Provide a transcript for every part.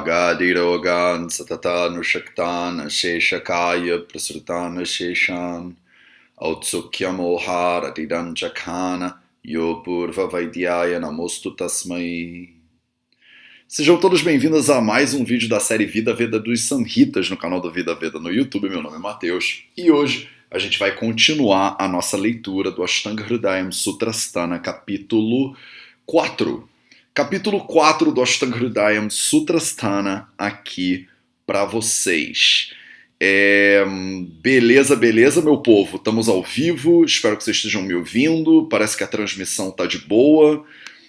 Agadirogan Satatan Shaktan Sheshakaya Prasrutan Sheshan Autsukyamolhar Adidan Chakana Yopurva Vaidyaya Namostu Tasmai. Sejam todos bem-vindos a mais um vídeo da série Vida Veda dos Samhitas no canal do Vida Veda no YouTube. Meu nome é Matheus e hoje a gente vai continuar a nossa leitura do Ashtanga Hridayam Sutrasthana, capítulo 4. Capítulo 4 do Ashtanga Hridayam Sutrasthana aqui para vocês. Beleza, meu povo? Estamos ao vivo, espero que vocês estejam me ouvindo, parece que a transmissão tá de boa.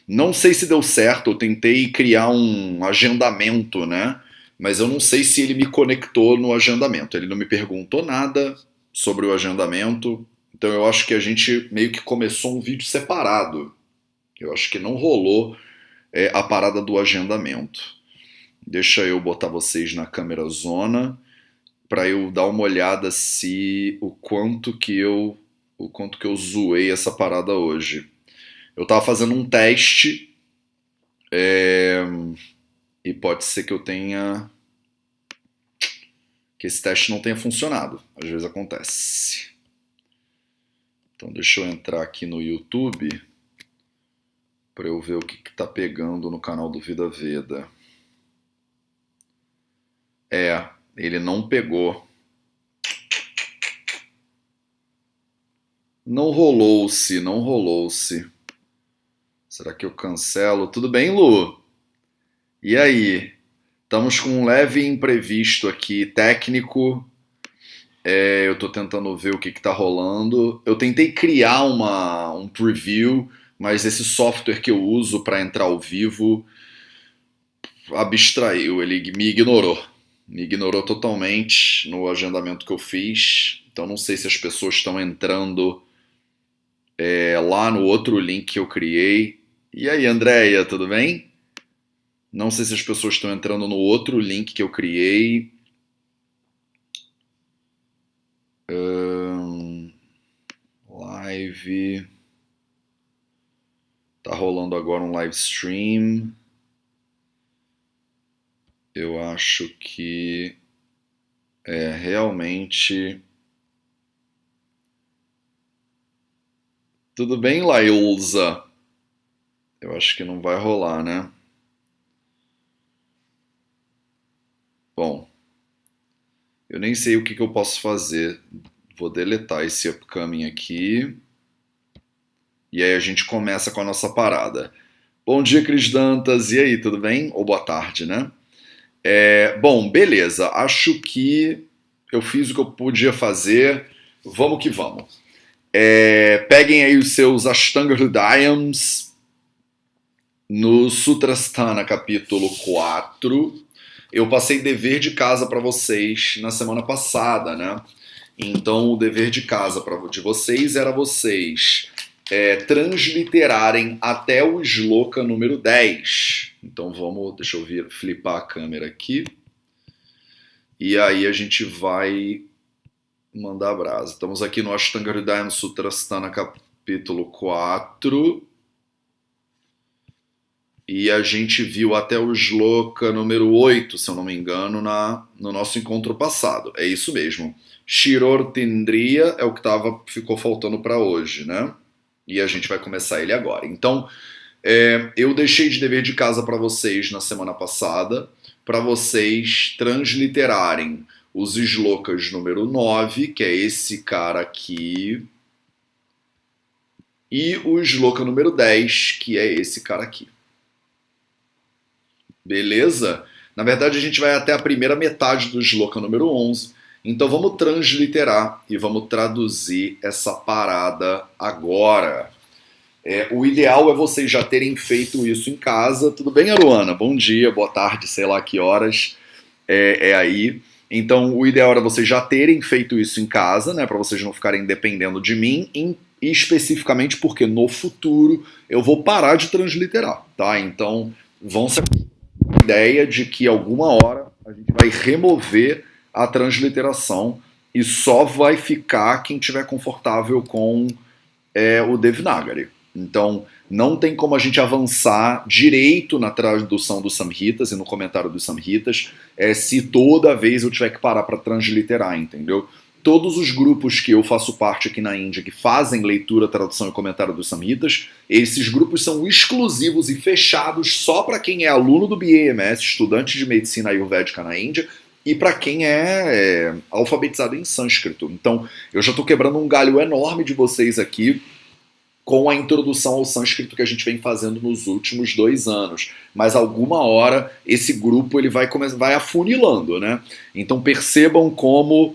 Não sei se deu certo, eu tentei criar um agendamento, né? Mas eu não sei se ele me conectou no agendamento. Ele não me perguntou nada sobre o agendamento, então eu acho que a gente meio que começou um vídeo separado. Eu acho que não rolou a parada do agendamento. Deixa eu botar vocês na câmera zona para eu dar uma olhada se o quanto que eu zoei essa parada hoje. Eu tava fazendo um teste e pode ser que que esse teste não tenha funcionado. Às vezes acontece. Então deixa eu entrar aqui no YouTube para eu ver o que tá pegando no canal do Vida Veda. Ele não pegou. Não rolou-se. Será que eu cancelo? Tudo bem, Lu? E aí? Estamos com um leve imprevisto aqui, técnico. Eu tô tentando ver o que tá rolando. Eu tentei criar um preview, mas esse software que eu uso para entrar ao vivo abstraiu, ele me ignorou. Me ignorou totalmente no agendamento que eu fiz. Então não sei se as pessoas estão entrando lá no outro link que eu criei. E aí, Andréia, tudo bem? Não sei se as pessoas estão entrando no outro link que eu criei. Live. Tá rolando agora um live stream. Eu acho que realmente... Tudo bem, Lailza? Eu acho que não vai rolar, né? Bom, eu nem sei o que eu posso fazer. Vou deletar esse upcoming aqui. E aí a gente começa com a nossa parada. Bom dia, Cris Dantas. E aí, tudo bem? Ou boa tarde, né? Bom, beleza. Acho que eu fiz o que eu podia fazer. Vamos que vamos. Peguem aí os seus Ashtanga Hridayams no Sutrasthana capítulo 4. Eu passei dever de casa para vocês na semana passada, né? Então o dever de casa de vocês era vocês transliterarem até o shloka número 10. Então deixa eu flipar a câmera aqui. E aí a gente vai mandar brasa. Estamos aqui no Ashtanga Hridayam Sutrasthana capítulo 4. E a gente viu até o shloka número 8, se eu não me engano, no nosso encontro passado. É isso mesmo. Shiror Tindriya é o que ficou faltando para hoje, né? E a gente vai começar ele agora. Então, eu deixei de dever de casa para vocês na semana passada, para vocês transliterarem os shlokas número 9, que é esse cara aqui, e o shloka número 10, que é esse cara aqui. Beleza? Na verdade, a gente vai até a primeira metade do shloka número 11. Então vamos transliterar e vamos traduzir essa parada agora. O ideal é vocês já terem feito isso em casa. Tudo bem, Aruana? Bom dia, boa tarde, sei lá que horas aí. Então o ideal era vocês já terem feito isso em casa, né? Para vocês não ficarem dependendo de mim, especificamente porque no futuro eu vou parar de transliterar, tá? Então vão ser a ideia de que alguma hora a gente vai remover a transliteração e só vai ficar quem estiver confortável com o Devanagari, Então, não tem como a gente avançar direito na tradução dos Samhitas e no comentário dos Samhitas se toda vez eu tiver que parar para transliterar, entendeu? Todos os grupos que eu faço parte aqui na Índia que fazem leitura, tradução e comentário dos Samhitas, esses grupos são exclusivos e fechados só para quem é aluno do BAMS, estudante de medicina ayurvédica na Índia, e para quem é alfabetizado em sânscrito. Então, eu já estou quebrando um galho enorme de vocês aqui com a introdução ao sânscrito que a gente vem fazendo nos últimos 2 anos. Mas alguma hora esse grupo ele vai afunilando, né? Então percebam como,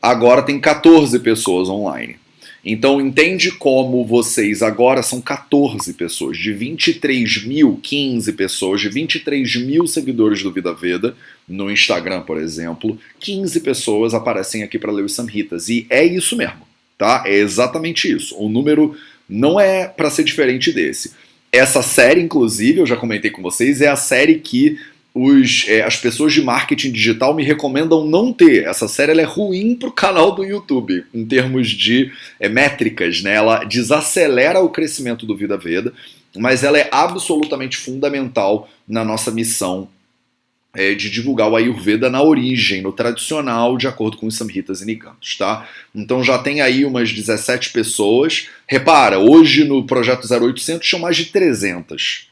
agora tem 14 pessoas online. Então entende como vocês agora são 14 pessoas, de 23 mil, 15 pessoas, de 23 mil seguidores do Vida Veda, no Instagram, por exemplo, 15 pessoas aparecem aqui para ler os Samhitas. E é isso mesmo. Tá? É exatamente isso. O número não é para ser diferente desse. Essa série, inclusive, eu já comentei com vocês, é a série que as pessoas de marketing digital me recomendam não ter. Essa série ela é ruim para o canal do YouTube, em termos de métricas, né? Ela desacelera o crescimento do Vida Veda, mas ela é absolutamente fundamental na nossa missão de divulgar o Ayurveda na origem, no tradicional, de acordo com os Samhitas e Nikantas, tá? Então já tem aí umas 17 pessoas. Repara, hoje no Projeto 0800 tinham mais de 300.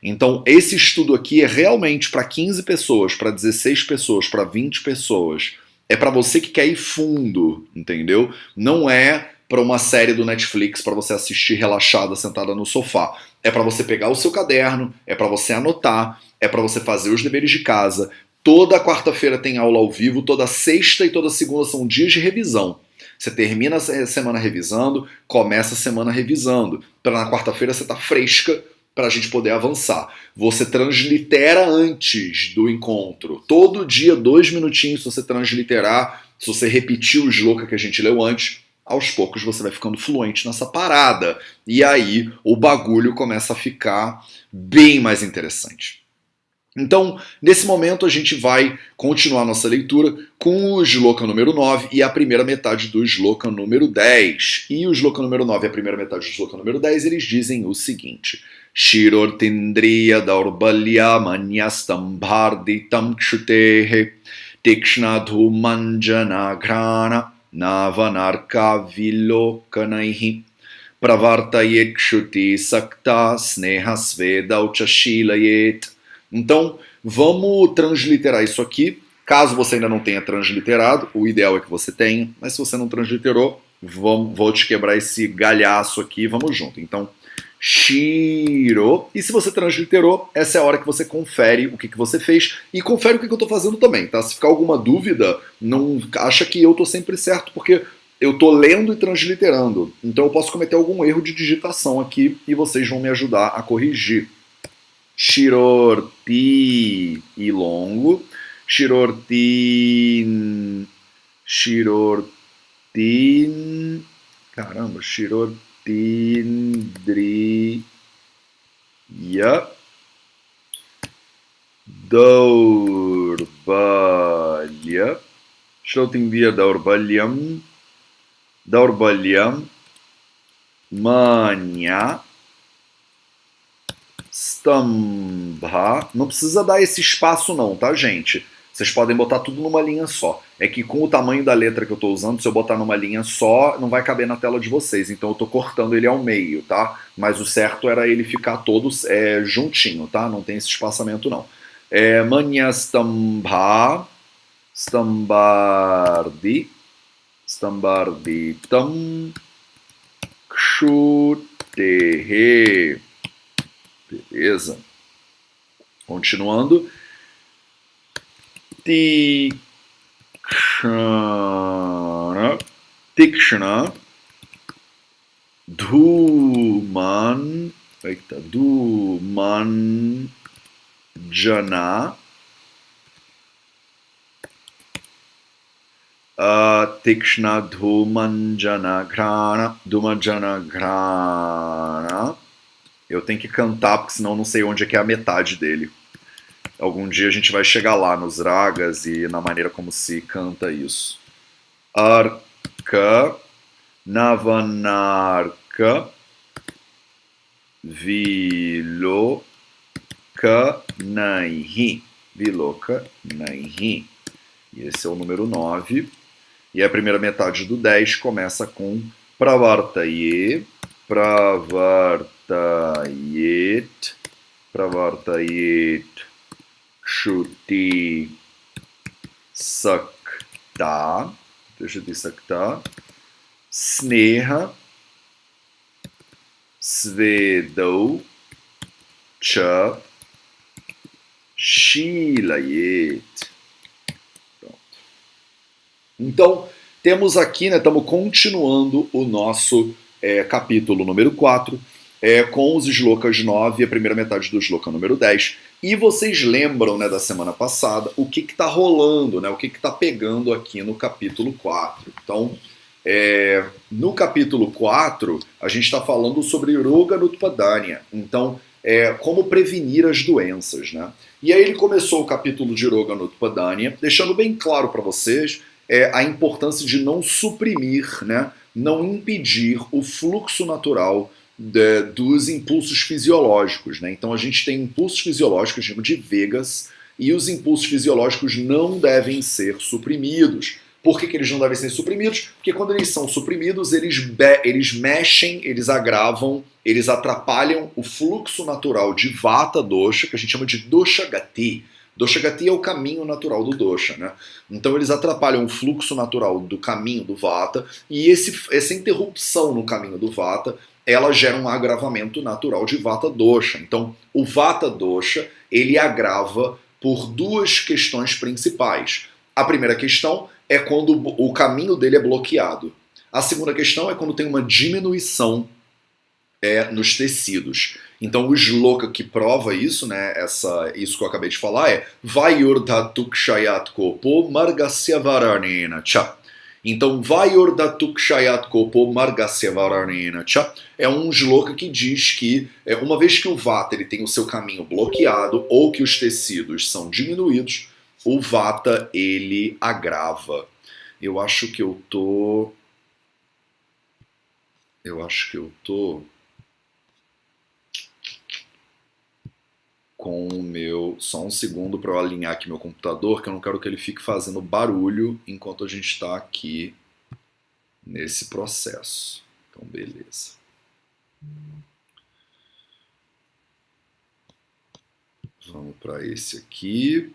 Então esse estudo aqui é realmente para 15 pessoas, para 16 pessoas, para 20 pessoas. É para você que quer ir fundo, entendeu? Não é para uma série do Netflix para você assistir relaxada, sentada no sofá. É para você pegar o seu caderno, é para você anotar, é para você fazer os deveres de casa. Toda quarta-feira tem aula ao vivo, toda sexta e toda segunda são dias de revisão. Você termina a semana revisando, começa a semana revisando. Para na quarta-feira você tá fresca para a gente poder avançar. Você translitera antes do encontro. Todo dia, 2 minutinhos, se você transliterar, se você repetir o shloka que a gente leu antes, aos poucos você vai ficando fluente nessa parada. E aí o bagulho começa a ficar bem mais interessante. Então, nesse momento, a gente vai continuar nossa leitura com o shloka número 9 e a primeira metade do shloka número 10. E o shloka número 9 e a primeira metade do shloka número 10, eles dizem o seguinte: Shiror tindriya daurbalya manyastambharditam kshutehe tikshna dhumanjana grana navanarka vilokanaihi pravartayet kshuti sakta sneha sveda uchashilayet. Então, vamos transliterar isso aqui. Caso você ainda não tenha transliterado, o ideal é que você tenha, mas se você não transliterou, vou te quebrar esse galhaço aqui, vamos junto. Então, Shiro. E se você transliterou, essa é a hora que você confere o que você fez e confere o que eu estou fazendo também, tá? Se ficar alguma dúvida, não acha que eu estou sempre certo, porque eu estou lendo e transliterando. Então eu posso cometer algum erro de digitação aqui e vocês vão me ajudar a corrigir. Shirorti e longo. Shirortin. Caramba, Shirotindriya Daurbalya. Shirotindriya Daurbalyam Manya Stambha. Não precisa dar esse espaço não, tá, gente? Vocês podem botar tudo numa linha só. É que com o tamanho da letra que eu estou usando, se eu botar numa linha só, não vai caber na tela de vocês. Então eu estou cortando ele ao meio, tá? Mas o certo era ele ficar todo juntinho, tá? Não tem esse espaçamento não. Manya Stambha Stambarditam Kshutehe. Beleza. Continuando. Tikshana Dhuman Jana Tikshna Dhumanjana Grana. Eu tenho que cantar, porque senão eu não sei onde é que é a metade dele. Algum dia a gente vai chegar lá nos ragas e na maneira como se canta isso. Arka, Navanarka, Vilokanaihi. Vilokanaihi. E esse é o número 9. E a primeira metade do 10 começa com pravartaye, pravartayet, pravartayet, kshuti, sakta, kshuti sakta, sneha, svedau, cha, shilayet. Então, temos aqui, né, estamos continuando o nosso capítulo número 4, com os shlokas 9 e a primeira metade do shloka número 10. E vocês lembram, né, da semana passada o que está rolando, né, o que está pegando aqui no capítulo 4. Então, no capítulo 4, a gente está falando sobre Roga Nutpadanya. Então, como prevenir as doenças, né? E aí ele começou o capítulo de Roga Nutpadanya, deixando bem claro para vocês a importância de não suprimir, né, não impedir o fluxo natural dos impulsos fisiológicos, né? Então a gente tem impulsos fisiológicos, chama de vegas, e os impulsos fisiológicos não devem ser suprimidos. Por que eles não devem ser suprimidos? Porque quando eles são suprimidos, eles mexem, eles agravam, eles atrapalham o fluxo natural de Vata Dosha, que a gente chama de Dosha Gati. Dosha Gati é o caminho natural do dosha, né? Então eles atrapalham o fluxo natural do caminho do Vata, e essa interrupção no caminho do Vata, ela gera um agravamento natural de Vata Dosha. Então o Vata Dosha, ele agrava por duas questões principais. A primeira questão é quando o caminho dele é bloqueado. A segunda questão é quando tem uma diminuição nos tecidos. Então o shloka que prova isso, né, isso que eu acabei de falar é Vayurdhatukshayat kopo margasya varanena cha. Então Vayurdhatukshayat kopo margasya varanena cha é um shloka que diz que uma vez que o Vata ele tem o seu caminho bloqueado ou que os tecidos são diminuídos, o Vata ele agrava. Eu acho que eu tô com o meu... Só um segundo para eu alinhar aqui meu computador, que eu não quero que ele fique fazendo barulho enquanto a gente está aqui nesse processo. Então, beleza. Vamos para esse aqui.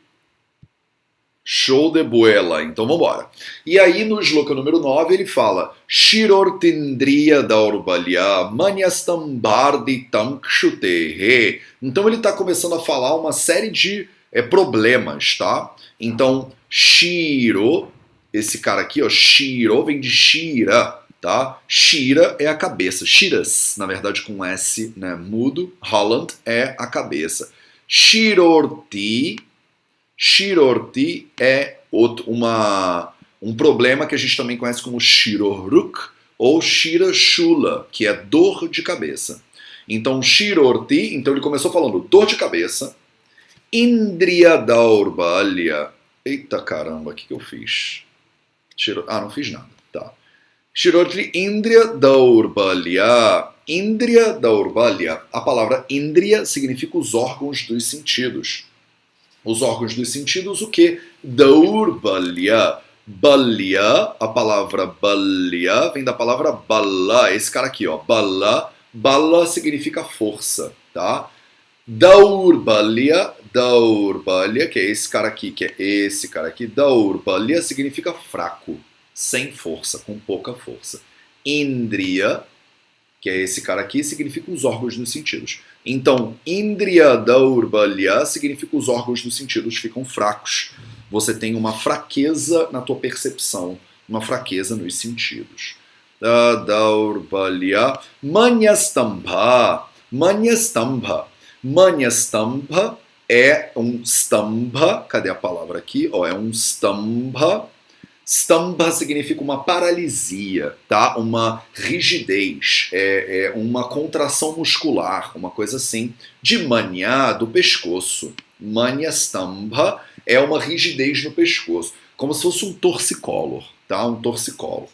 Show de boela, então vamos embora. E aí no shloka número 9 ele fala Shirortindriya Daurbalya Manyastambardi Tamkshutehe. Então ele está começando a falar uma série de problemas, tá? Então Shiro, esse cara aqui, ó, Shiro vem de Shira, tá? Shira é a cabeça, Shiras, na verdade com S, né, mudo, Holland é a cabeça. Shirorti é um problema que a gente também conhece como Shiroruk ou Shirashula, que é dor de cabeça. Então, Shirorti, então ele começou falando dor de cabeça, Indriya Daurbalya. Eita caramba, o que eu fiz? Não fiz nada, tá. Shirorti Indriya Daurbalya. Indriya Daurbalya. A palavra Indriya significa os órgãos dos sentidos. Os órgãos dos sentidos, o que? Daurbalya. Balya, a palavra balya vem da palavra bala, esse cara aqui, ó, bala. Bala significa força, tá? Daurbalya, que é esse cara aqui, Daurbalya significa fraco, sem força, com pouca força. Indriya, que é esse cara aqui, significa os órgãos dos sentidos. Então, Indriya Daurbalya significa os órgãos dos sentidos ficam fracos. Você tem uma fraqueza na tua percepção, uma fraqueza nos sentidos. Daurbalya. Manyastambha. Manyastambha é um stambha. Cadê a palavra aqui? É um stambha. Stambha significa uma paralisia, tá? Uma rigidez, uma contração muscular, uma coisa assim. De manya, do pescoço. Manya stambha é uma rigidez no pescoço, como se fosse um torcicolo, tá? Um torcicolo.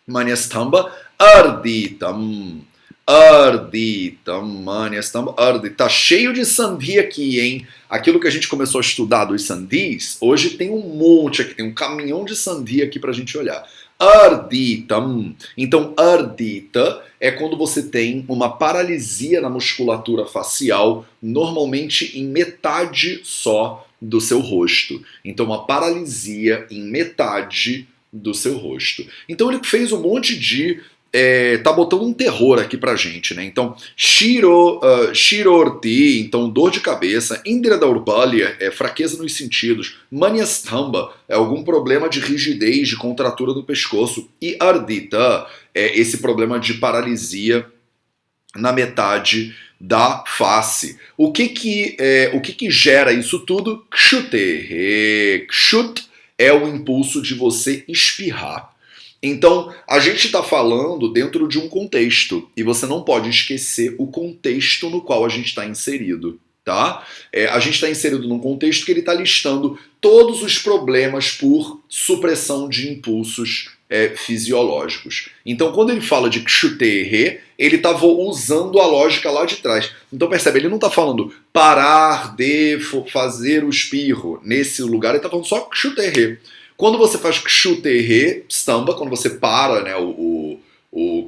Manya stambha arditam. Arditam, maniastam, ardi. Tá cheio de sandhi aqui, hein? Aquilo que a gente começou a estudar dos sandhis, hoje tem um monte aqui, tem um caminhão de sandhi aqui pra gente olhar. Arditam. Então, ardita é quando você tem uma paralisia na musculatura facial, normalmente em metade só do seu rosto. Então, uma paralisia em metade do seu rosto. Então, ele fez um monte de tá botando um terror aqui pra gente, né? Então, Shirorti, então dor de cabeça, Indra Daurbalya é fraqueza nos sentidos, Maniastamba é algum problema de rigidez, de contratura do pescoço, e Ardita é esse problema de paralisia na metade da face. O que que gera isso tudo? Kshuterre. Kshut é o impulso de você espirrar. Então, a gente está falando dentro de um contexto, e você não pode esquecer o contexto no qual a gente está inserido, tá? A gente está inserido num contexto que ele está listando todos os problemas por supressão de impulsos fisiológicos. Então, quando ele fala de kshuterre, ele está usando a lógica lá de trás. Então, percebe, ele não está falando parar de fazer o espirro. Nesse lugar, ele está falando só kshuterre. Quando você faz kshuterre, stamba, quando você para, né, o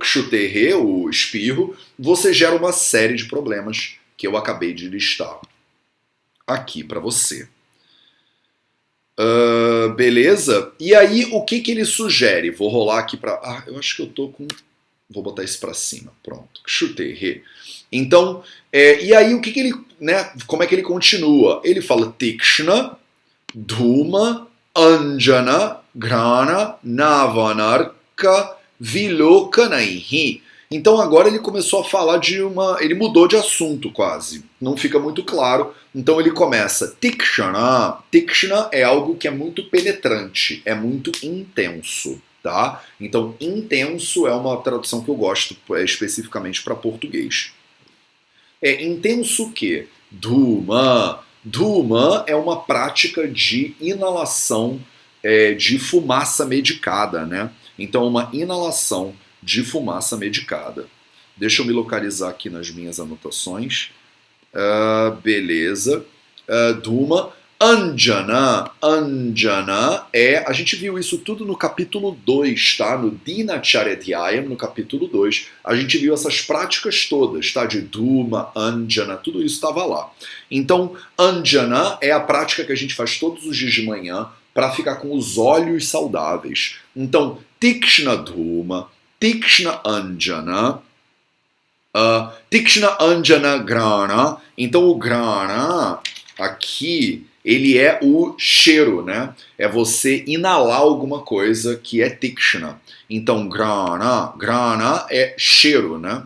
kshuterre, o espirro, você gera uma série de problemas que eu acabei de listar aqui para você. Beleza? E aí, o que ele sugere? Vou rolar aqui para... eu acho que eu tô com... Vou botar isso para cima. Pronto. Kshuterre. Então, e aí, o que ele... né, como é que ele continua? Ele fala Tikshna, Dhuma, Anjana, Grana, Navanarka, Vilokanaihi. Então agora ele começou a falar de uma... Ele mudou de assunto quase. Não fica muito claro. Então ele começa Tikshana. Tikshana é algo que é muito penetrante, é muito intenso, tá? Então intenso é uma tradução que eu gosto especificamente para português. Intenso o quê? Dhuma. Dhuma é uma prática de inalação de fumaça medicada, né? Então, uma inalação de fumaça medicada. Deixa eu me localizar aqui nas minhas anotações. Beleza. Dhuma. Anjana. Anjana a gente viu isso tudo no capítulo 2, tá? No Dinacharya-dhyayam, no capítulo 2. A gente viu essas práticas todas, tá? De Dhuma, Anjana, tudo isso estava lá. Então, Anjana é a prática que a gente faz todos os dias de manhã para ficar com os olhos saudáveis. Então, Tikshna Dhuma, Tikshna Anjana, Tikshna Anjana Grana. Então, o Grana aqui... ele é o cheiro, né? É você inalar alguma coisa que é tikshna. Então, grana é cheiro, né?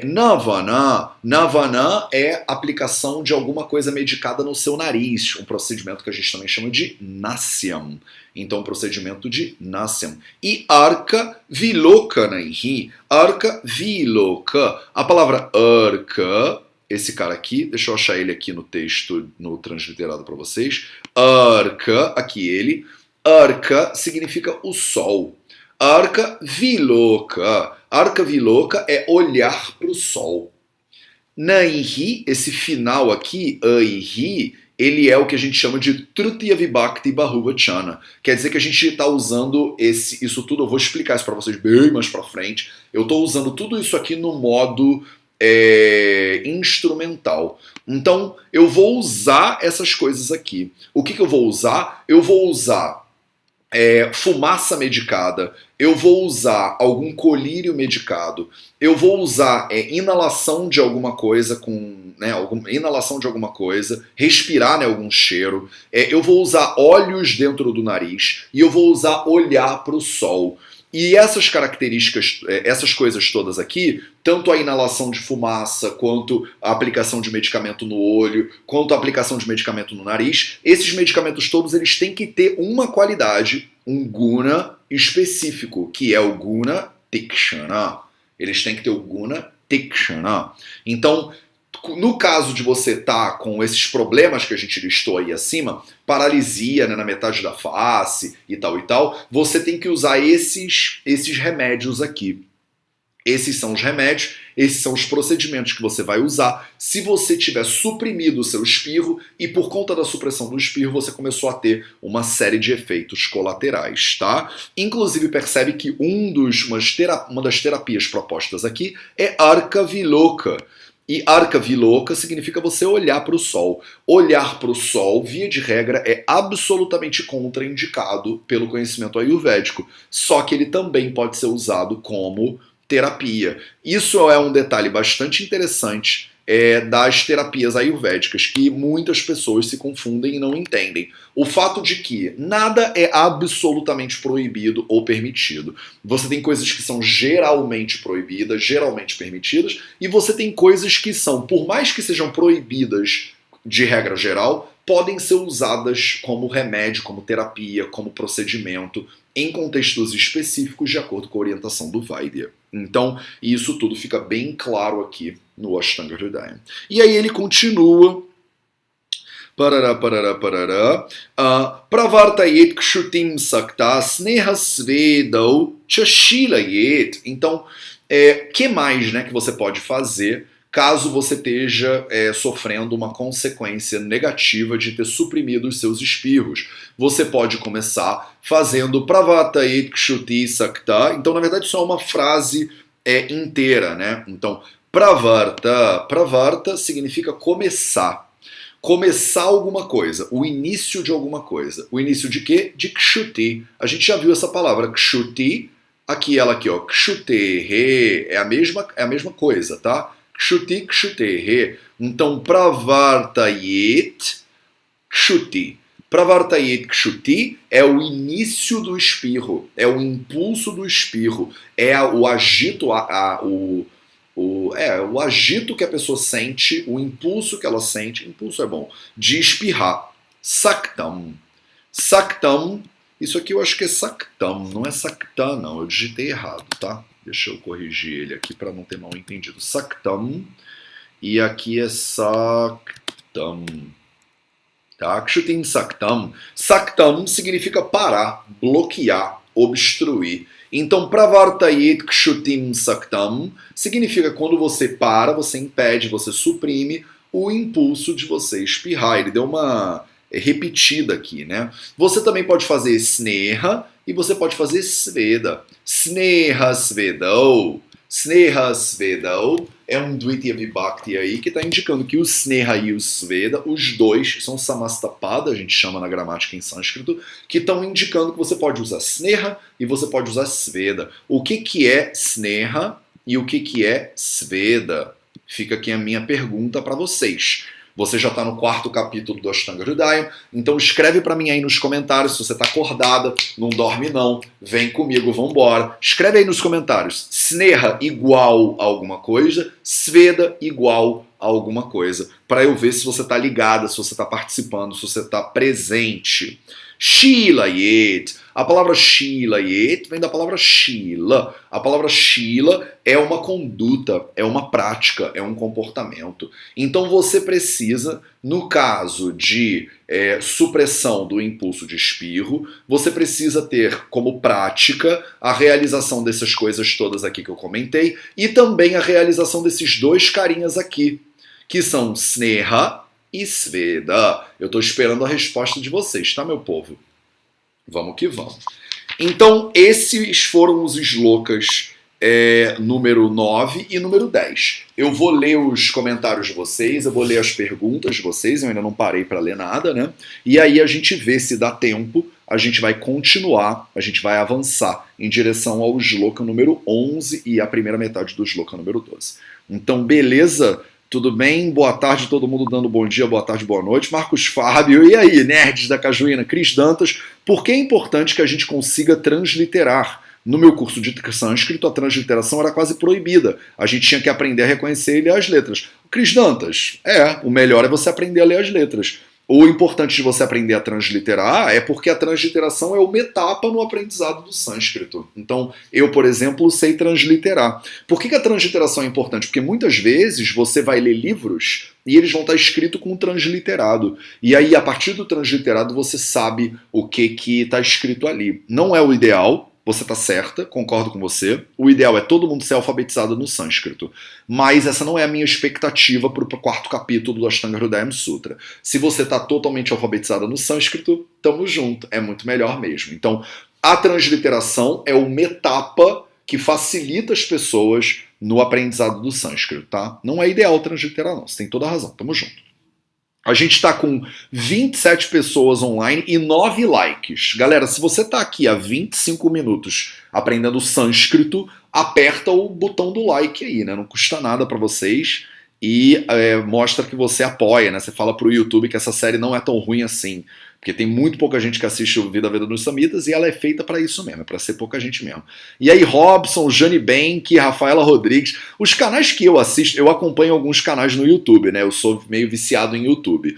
Navana é aplicação de alguma coisa medicada no seu nariz, um procedimento que a gente também chama de nasyam. Então, procedimento de nasyam. E arka vilokanaihi. Arka viloka. A palavra arka... esse cara aqui, deixa eu achar ele aqui no texto, no transliterado para vocês. Arka, aqui ele. Arka significa o sol. Arka viloka. Arka viloka é olhar para o sol. Naihi, esse final aqui, aihi, ele é o que a gente chama de Trutiya Vibhakti Bahuvachana. Quer dizer que a gente está usando isso tudo, eu vou explicar isso para vocês bem mais para frente. Eu estou usando tudo isso aqui no modo... instrumental. Então, eu vou usar essas coisas aqui. O que eu vou usar? Eu vou usar fumaça medicada, eu vou usar algum colírio medicado, eu vou usar inalação de alguma coisa, inalação de alguma coisa, respirar algum cheiro, eu vou usar óleos dentro do nariz e eu vou usar olhar para o sol. E essas características, essas coisas todas aqui, tanto a inalação de fumaça, quanto a aplicação de medicamento no olho, quanto a aplicação de medicamento no nariz, esses medicamentos todos eles têm que ter uma qualidade, um guna específico, que é o guna tikshana. Eles têm que ter o guna tikshana. Então, no caso de você estar com esses problemas que a gente listou aí acima, paralisia, né, na metade da face e tal, você tem que usar esses remédios aqui. Esses são os remédios, esses são os procedimentos que você vai usar se você tiver suprimido o seu espirro e por conta da supressão do espirro você começou a ter uma série de efeitos colaterais, tá? Inclusive percebe que uma das terapias propostas aqui é Arka Viloka. E Arka Viloka significa você olhar para o sol. Olhar para o sol, via de regra, é absolutamente contraindicado pelo conhecimento ayurvédico. Só que ele também pode ser usado como terapia. Isso é um detalhe bastante interessante das terapias ayurvédicas, que muitas pessoas se confundem e não entendem. O fato de que nada é absolutamente proibido ou permitido. Você tem coisas que são geralmente proibidas, geralmente permitidas, e você tem coisas que são, por mais que sejam proibidas de regra geral, podem ser usadas como remédio, como terapia, como procedimento, em contextos específicos de acordo com a orientação do Vaidya. Então, isso tudo fica bem claro aqui no Ashtanga Hridaya. E aí ele continua. Pravartayet kshutim sakta sneha svedau chashilayet. Então, que mais, né, que você pode fazer caso você esteja sofrendo uma consequência negativa de ter suprimido os seus espirros? Você pode começar fazendo Pravartayet kshuti sakta. Então, na verdade, isso é uma frase inteira, né? Então, Pravarta significa começar. Começar alguma coisa, o início de alguma coisa. O início de quê? De kshuti. A gente já viu essa palavra, kshuti. Aqui, ela aqui, ó, kshutehe, é a mesma coisa, tá? Kshuti, kshutehe. Então, pravartayet kshuti. Pravartayet kshuti é o início do espirro, é o impulso do espirro, é o agito, o agito que a pessoa sente, o impulso que ela sente, impulso é bom, de espirrar. Saktam. Saktam, isso aqui eu acho que é saktam, não é saktam não, eu digitei errado, tá? Deixa eu corrigir ele aqui para não ter mal entendido. Saktam, e aqui é saktam. Tá? Kshutim saktam. Saktam significa parar, bloquear, obstruir. Então, pravartayet kshutim saktam significa quando você para, você impede, você suprime o impulso de você espirrar. Ele deu uma repetida aqui, né? Você também pode fazer sneha e você pode fazer sveda. Sneha svedau. Sneha svedau é um Dvitiya Vibhakti aí que está indicando que o sneha e o sveda, os dois são samastapada, a gente chama na gramática em sânscrito, que estão indicando que você pode usar sneha e você pode usar sveda. O que é sneha e o que é sveda? Fica aqui a minha pergunta para vocês. Você já está no 4º capítulo do Ashtanga Hridaya, então escreve para mim aí nos comentários se você está acordada, não dorme não, vem comigo, vambora. Escreve aí nos comentários, sneha igual a alguma coisa, sveda igual a alguma coisa, para eu ver se você está ligada, se você está participando, se você está presente. Shilayet. A palavra shilayet vem da palavra shila. A palavra shila é uma conduta, é uma prática, é um comportamento. Então você precisa, no caso de supressão do impulso de espirro, você precisa ter como prática a realização dessas coisas todas aqui que eu comentei e também a realização desses dois carinhas aqui, que são sneha e sveda. Eu estou esperando a resposta de vocês, tá, meu povo? Vamos que vamos. Então, esses foram os shlokas número 9 e número 10. Eu vou ler os comentários de vocês, eu vou ler as perguntas de vocês, eu ainda não parei para ler nada, né? E aí a gente vê se dá tempo, a gente vai continuar, a gente vai avançar em direção ao shloka número 11 e a primeira metade do shloka número 12. Então, beleza? Tudo bem? Boa tarde, todo mundo dando bom dia, boa tarde, boa noite. Marcos Fábio, e aí, nerds da Cajuína, Cris Dantas, por que é importante que a gente consiga transliterar? No meu curso de sânscrito, a transliteração era quase proibida. A gente tinha que aprender a reconhecer e ler as letras. Cris Dantas, o melhor é você aprender a ler as letras. O importante de você aprender a transliterar é porque a transliteração é uma etapa no aprendizado do sânscrito. Então, eu, por exemplo, sei transliterar. Por que a transliteração é importante? Porque muitas vezes você vai ler livros e eles vão estar escritos com transliterado. E aí, a partir do transliterado, você sabe o que está escrito ali. Não é o ideal, você tá certa, concordo com você. O ideal é todo mundo ser alfabetizado no sânscrito. Mas essa não é a minha expectativa pro quarto capítulo do Ashtanga Hridayam Sutra. Se você tá totalmente alfabetizada no sânscrito, tamo junto, é muito melhor mesmo. Então, a transliteração é uma etapa que facilita as pessoas no aprendizado do sânscrito, tá? Não é ideal transliterar, não. Você tem toda a razão. Tamo junto. A gente está com 27 pessoas online e 9 likes. Galera, se você está aqui há 25 minutos aprendendo sânscrito, aperta o botão do like aí, né? Não custa nada para vocês e mostra que você apoia, né? Você fala pro YouTube que essa série não é tão ruim assim. Porque tem muito pouca gente que assiste o Vida dos Samhitas e ela é feita para isso mesmo, é para ser pouca gente mesmo. E aí Robson, Jane Bank, Rafaela Rodrigues, os canais que eu assisto, eu acompanho alguns canais no YouTube, né? Eu sou meio viciado em YouTube.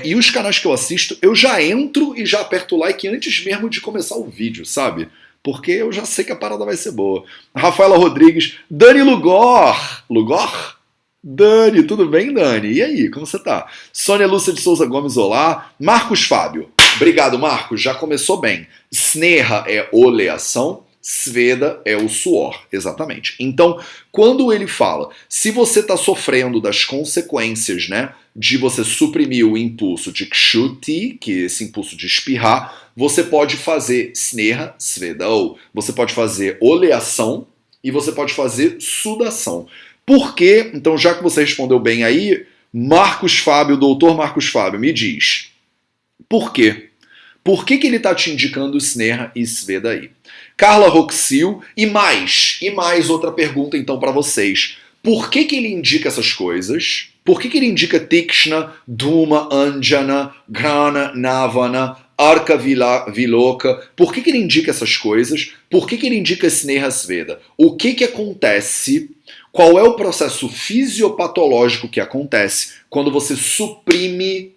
E os canais que eu assisto, eu já entro e já aperto o like antes mesmo de começar o vídeo, sabe? Porque eu já sei que a parada vai ser boa. Rafaela Rodrigues, Dani Lugor. Lugor? Dani, tudo bem, Dani? E aí, como você tá? Sônia Lúcia de Souza Gomes, olá. Marcos Fábio. Obrigado, Marcos. Já começou bem. Sneha é oleação, Sveda é o suor, exatamente. Então, quando ele fala, se você está sofrendo das consequências, né, de você suprimir o impulso de kshuti, que é esse impulso de espirrar, você pode fazer Sneha, Sveda, ou você pode fazer oleação e você pode fazer sudação. Por quê? Então, já que você respondeu bem aí, Marcos Fábio, doutor Marcos Fábio, me diz, por quê? Por que ele está te indicando Sneha e Sveda aí? Carla Roxil, e mais outra pergunta então para vocês. Por que ele indica essas coisas? Por que ele indica Tikshna, Dhuma, Anjana, Grana, Navana, Arka Viloka? Por que ele indica essas coisas? Por que ele indica Sneha Sveda? O que acontece? Qual é o processo fisiopatológico que acontece quando você suprime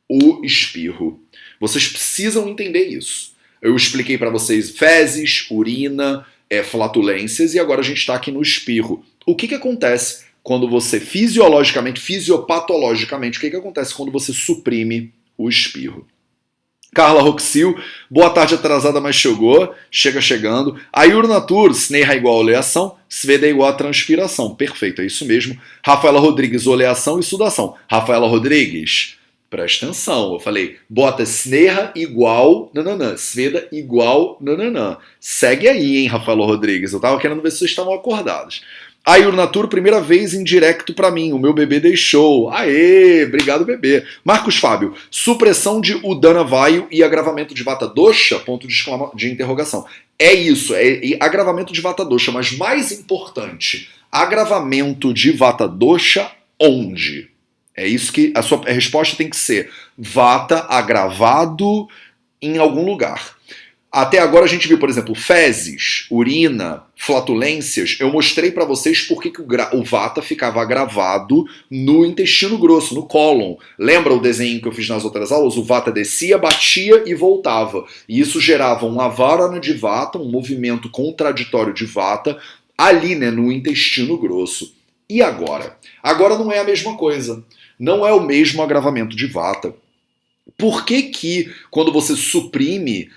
o espirro? Vocês precisam entender isso. Eu expliquei para vocês fezes, urina, flatulências e agora a gente está aqui no espirro. O que acontece quando você fisiologicamente, fisiopatologicamente, o que acontece quando você suprime o espirro? Carla Roxil, boa tarde atrasada, mas chega chegando. Ayur Natur, Sneha igual a oleação, Sveda igual a transpiração. Perfeito, é isso mesmo. Rafaela Rodrigues, oleação e sudação. Rafaela Rodrigues, presta atenção, eu falei, bota Sneha igual nananã, Sveda igual nananã. Segue aí, hein, Rafaela Rodrigues, eu tava querendo ver se vocês estavam acordados. Ayur Natur, primeira vez em direto pra mim, o meu bebê deixou. Aê, obrigado bebê. Marcos Fábio, supressão de Udana Vayu e agravamento de Vata Dosha? Ponto de interrogação. É isso, é agravamento de Vata Dosha, mas mais importante, agravamento de Vata Dosha onde? É isso que a sua resposta tem que ser. Vata agravado em algum lugar. Até agora a gente viu, por exemplo, fezes, urina, flatulências. Eu mostrei para vocês por que o vata ficava agravado no intestino grosso, no cólon. Lembra o desenho que eu fiz nas outras aulas? O vata descia, batia e voltava. E isso gerava um avarana de vata, um movimento contraditório de vata, ali, né, no intestino grosso. E agora? Agora não é a mesma coisa. Não é o mesmo agravamento de vata. Por que quando você suprime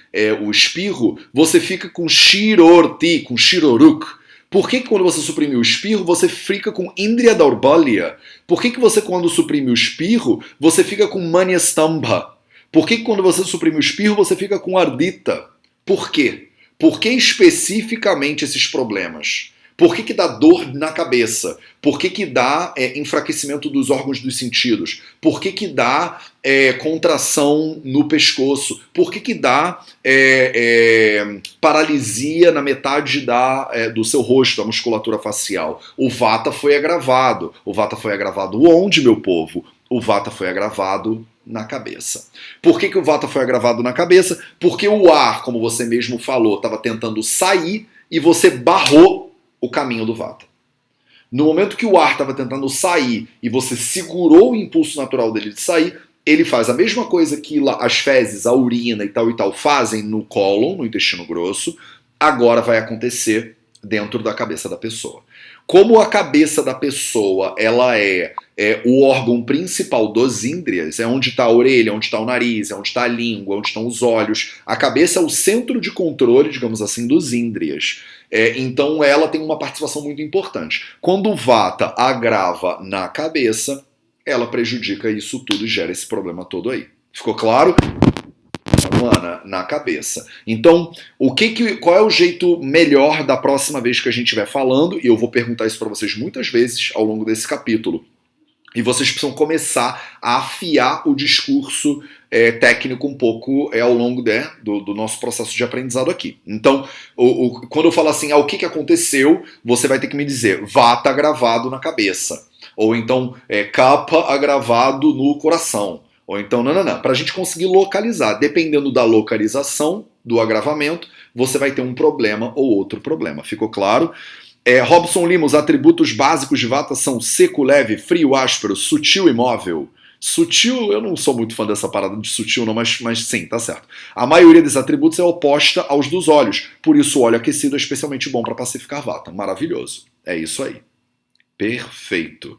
o espirro, você fica com shirorti, com shiroruk? Por que quando você suprime o espirro, você fica com Indriya Daurbalya? Por que você quando suprime o espirro, você fica com Manyastambha? Por que quando você suprime o espirro, você fica com Ardita? Por quê? Por que especificamente esses problemas? Por que dá dor na cabeça? Por que dá enfraquecimento dos órgãos dos sentidos? Por que dá contração no pescoço? Por que dá paralisia na metade do seu rosto, da musculatura facial? O vata foi agravado. O vata foi agravado onde, meu povo? O vata foi agravado na cabeça. Por que o vata foi agravado na cabeça? Porque o ar, como você mesmo falou, estava tentando sair e você barrou o caminho do vata. No momento que o ar estava tentando sair e você segurou o impulso natural dele de sair, ele faz a mesma coisa que as fezes, a urina e tal fazem no cólon, no intestino grosso, agora vai acontecer dentro da cabeça da pessoa. Como a cabeça da pessoa ela é o órgão principal dos índrias, é onde está a orelha, onde está o nariz, é onde está a língua, onde estão os olhos. A cabeça é o centro de controle, digamos assim, dos índrias. Então ela tem uma participação muito importante. Quando o vata agrava na cabeça, ela prejudica isso tudo e gera esse problema todo aí. Ficou claro? Ana, na cabeça. Então, qual é o jeito melhor da próxima vez que a gente estiver falando? E eu vou perguntar isso para vocês muitas vezes ao longo desse capítulo. E vocês precisam começar a afiar o discurso técnico um pouco ao longo do nosso processo de aprendizado aqui. Então, quando eu falo assim, o que aconteceu, você vai ter que me dizer, vata agravado na cabeça. Ou então, kapha agravado no coração. Ou então, não. Para a gente conseguir localizar, dependendo da localização do agravamento, você vai ter um problema ou outro problema. Ficou claro? Robson Lima, os atributos básicos de vata são seco, leve, frio, áspero, sutil e móvel. Sutil, eu não sou muito fã dessa parada de sutil não, mas sim, tá certo. A maioria desses atributos é oposta aos dos olhos, por isso o óleo aquecido é especialmente bom para pacificar vata. Maravilhoso. É isso aí. Perfeito.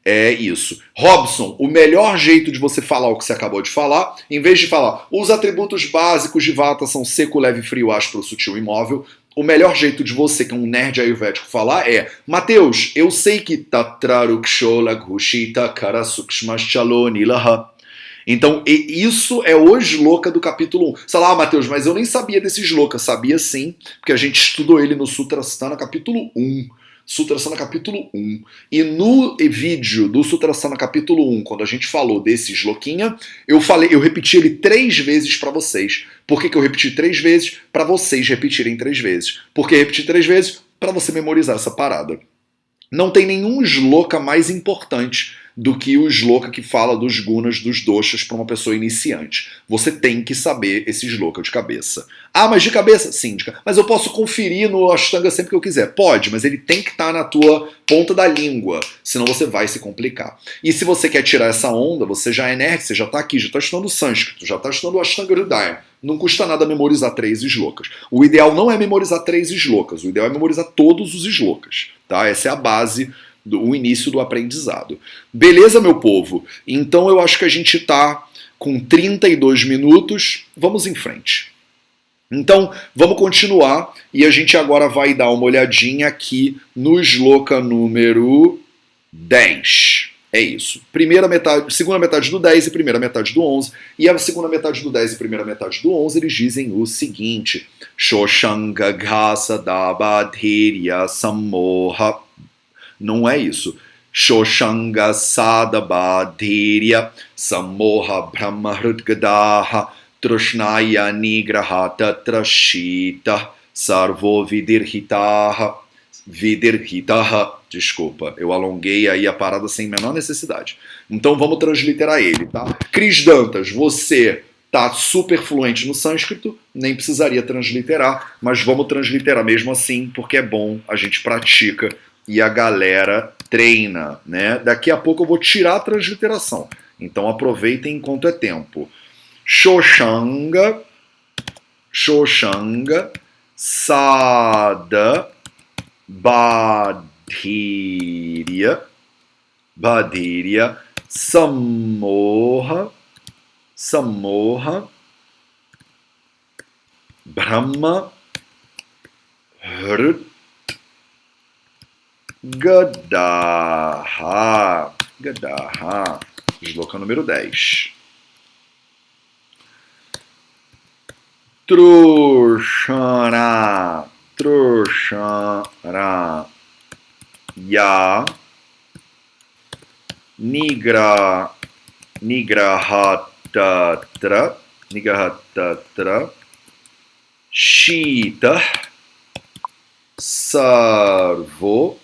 É isso. Robson, o melhor jeito de você falar o que você acabou de falar, em vez de falar os atributos básicos de vata são seco, leve, frio, áspero, sutil e móvel, o melhor jeito de você, que é um nerd ayurvédico, falar é Mateus, eu sei que tatrarukshola ghushita karasukshmaschalonilaha. Então, isso é o shloka do capítulo 1. Você fala, Mateus, mas eu nem sabia desse shloka. Sabia sim, porque a gente estudou ele no Sutrasthana capítulo 1. Sutrasthana capítulo 1. E no vídeo do Sutrasthana capítulo 1, quando a gente falou desse shlokinha, eu repeti ele 3 vezes para vocês. Por que eu repeti 3 vezes? Para vocês repetirem 3 vezes. Por que repetir 3 vezes? Para você memorizar essa parada. Não tem nenhum shloka mais importante do que o shloka que fala dos gunas, dos doshas para uma pessoa iniciante. Você tem que saber esse shloka de cabeça. Mas de cabeça? Sim, mas eu posso conferir no Ashtanga sempre que eu quiser. Pode, mas ele tem que estar na tua ponta da língua, senão você vai se complicar. E se você quer tirar essa onda, você já é nerd, você já está aqui, já está estudando sânscrito, já está estudando o Ashtanga Hridaya. Não custa nada memorizar 3 shlokas. O ideal não é memorizar 3 shlokas, o ideal é memorizar todos os shlokas. Tá? Essa é a base, o início do aprendizado. Beleza, meu povo? Então eu acho que a gente está com 32 minutos. Vamos em frente. Então, vamos continuar e a gente agora vai dar uma olhadinha aqui no shloka número 10. É isso. Segunda metade do 10 e primeira metade do 11. E a segunda metade do 10 e primeira metade do 11, eles dizem o seguinte. Shoshanga ghasa dabadhirya sammoha. Não é isso. Shoshanga sadabadhirya sammoha brahmahrudgadaha trushnaya nigraha tatrashita sarvo vidirhitaha. Desculpa, eu alonguei aí a parada sem menor necessidade. Então vamos transliterar ele, tá? Cris Dantas, você tá super fluente no sânscrito, nem precisaria transliterar, mas vamos transliterar mesmo assim, porque é bom, a gente pratica e a galera treina, né? Daqui a pouco eu vou tirar a transliteração, então aproveitem enquanto é tempo. Shoshanga, Sada, Badhirya, Sammoha, Brahma, Gadaha. Shloka número 10. Trushana, Ya, Nigrahatatra, Shita, Sarvo,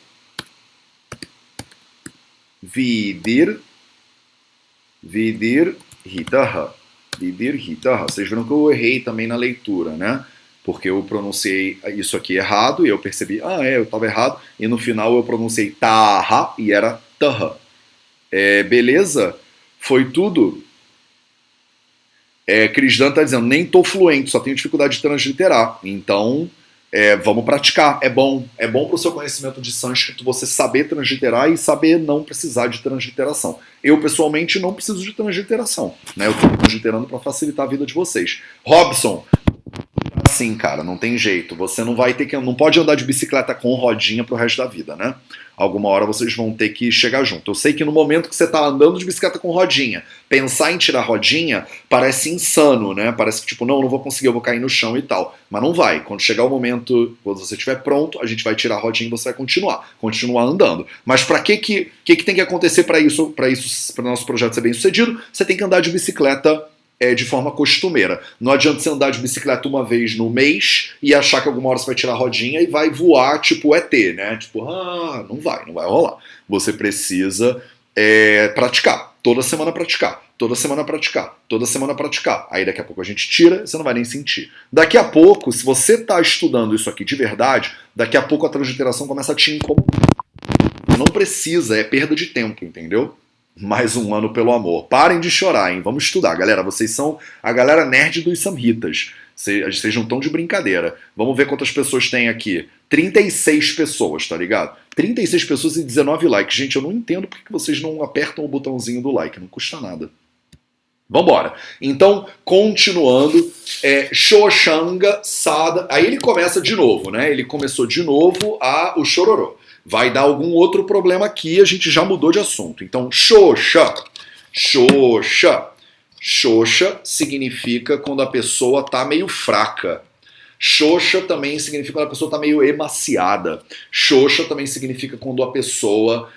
Vidirhitaha. Vocês viram que eu errei também na leitura, né? Porque eu pronunciei isso aqui errado e eu percebi, eu estava errado, e no final eu pronunciei taha e era taha. Beleza? Foi tudo? Crisdan está dizendo, nem tô fluente, só tenho dificuldade de transliterar. Então, Vamos praticar, é bom para o seu conhecimento de sânscrito você saber transliterar e saber não precisar de transliteração. Eu, pessoalmente, não preciso de transliteração, né? Eu estou transliterando para facilitar a vida de vocês. Robson, assim, cara, não tem jeito. Você não vai ter que, não pode andar de bicicleta com rodinha pro resto da vida, né? Alguma hora vocês vão ter que chegar junto. Eu sei que no momento que você tá andando de bicicleta com rodinha, pensar em tirar rodinha parece insano, né? Parece que tipo, não vou conseguir, eu vou cair no chão e tal. Mas não vai. Quando chegar o momento, quando você estiver pronto, a gente vai tirar a rodinha e você vai continuar andando. Mas para que tem que acontecer para o nosso projeto ser bem sucedido? Você tem que andar de bicicleta de forma costumeira. Não adianta você andar de bicicleta uma vez no mês e achar que alguma hora você vai tirar a rodinha e vai voar tipo ET, né? Tipo, não vai rolar. Você precisa praticar. Toda semana praticar. Toda semana praticar. Toda semana praticar. Aí daqui a pouco a gente tira, você não vai nem sentir. Daqui a pouco, se você está estudando isso aqui de verdade, daqui a pouco a transliteração começa a te incomodar. Não precisa, é perda de tempo, entendeu? Mais um ano pelo amor. Parem de chorar, hein? Vamos estudar, galera. Vocês são a galera nerd dos samhitas. Vocês não estão de brincadeira. Vamos ver quantas pessoas tem aqui. 36 pessoas, tá ligado? 36 pessoas e 19 likes. Gente, eu não entendo porque vocês não apertam o botãozinho do like. Não custa nada. Vambora. Então, continuando. Shoshanga Sada. Aí ele começa de novo, né? Ele começou de novo o chororô. Vai dar algum outro problema aqui, a gente já mudou de assunto. Então, Shosha. Shosha. Shosha significa quando a pessoa tá meio fraca. Shosha também significa quando a pessoa tá meio emaciada. Shosha também significa quando a pessoa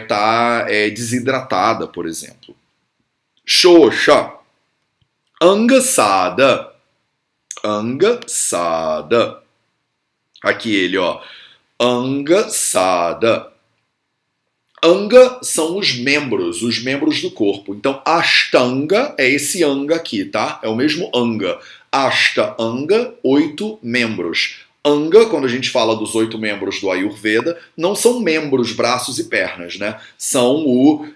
tá desidratada, por exemplo. Shosha. Angasada. Angasada. Aqui ele, ó. Angasada. Anga são os membros do corpo. Então, Ashtanga é esse anga aqui, tá? É o mesmo anga. Ashta anga, 8 membros. Anga, quando a gente fala dos 8 membros do Ayurveda, não são membros, braços e pernas, né? São o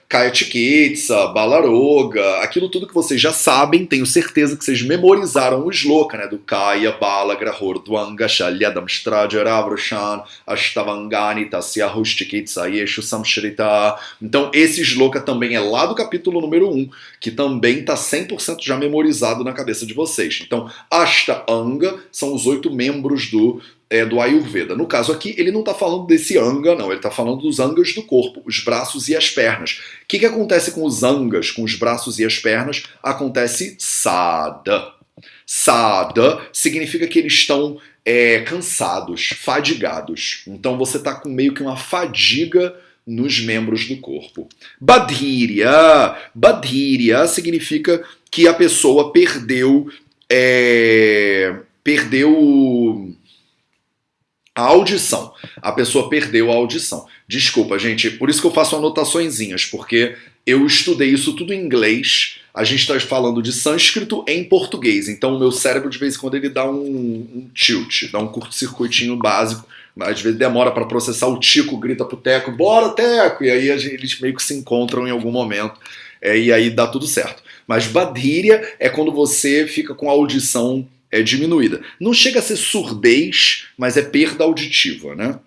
Kaya Chikitsa, Balaroga, aquilo tudo que vocês já sabem, tenho certeza que vocês memorizaram o shloka, né? Do Kaya, Bala, Grahor, Dvanga, Shalyadam, Strajara, Vrushan, Ashtavangani, Tasya, Chikitsa, Yeshu, Samshrita. Então, esse shloka também é lá do capítulo número 1, que também está 100% já memorizado na cabeça de vocês. Então, Ashta Anga são os 8 membros do Ayurveda. No caso aqui, ele não está falando desse anga, não. Ele está falando dos angas do corpo, os braços e as pernas. O que acontece com os angas, com os braços e as pernas? Acontece sada. Sada significa que eles estão cansados, fadigados. Então você está com meio que uma fadiga nos membros do corpo. Badhirya. Badhirya significa que a pessoa perdeu a audição. A pessoa perdeu a audição. Desculpa, gente, por isso que eu faço anotaçõezinhas, porque eu estudei isso tudo em inglês, a gente está falando de sânscrito em português, então o meu cérebro de vez em quando ele dá um tilt, dá um curto-circuitinho básico, às vezes demora para processar, o Tico grita pro Teco, bora Teco, e aí eles meio que se encontram em algum momento, e aí dá tudo certo. Mas Badhirya é quando você fica com a audição diminuída. Não chega a ser surdez, mas é perda auditiva, né?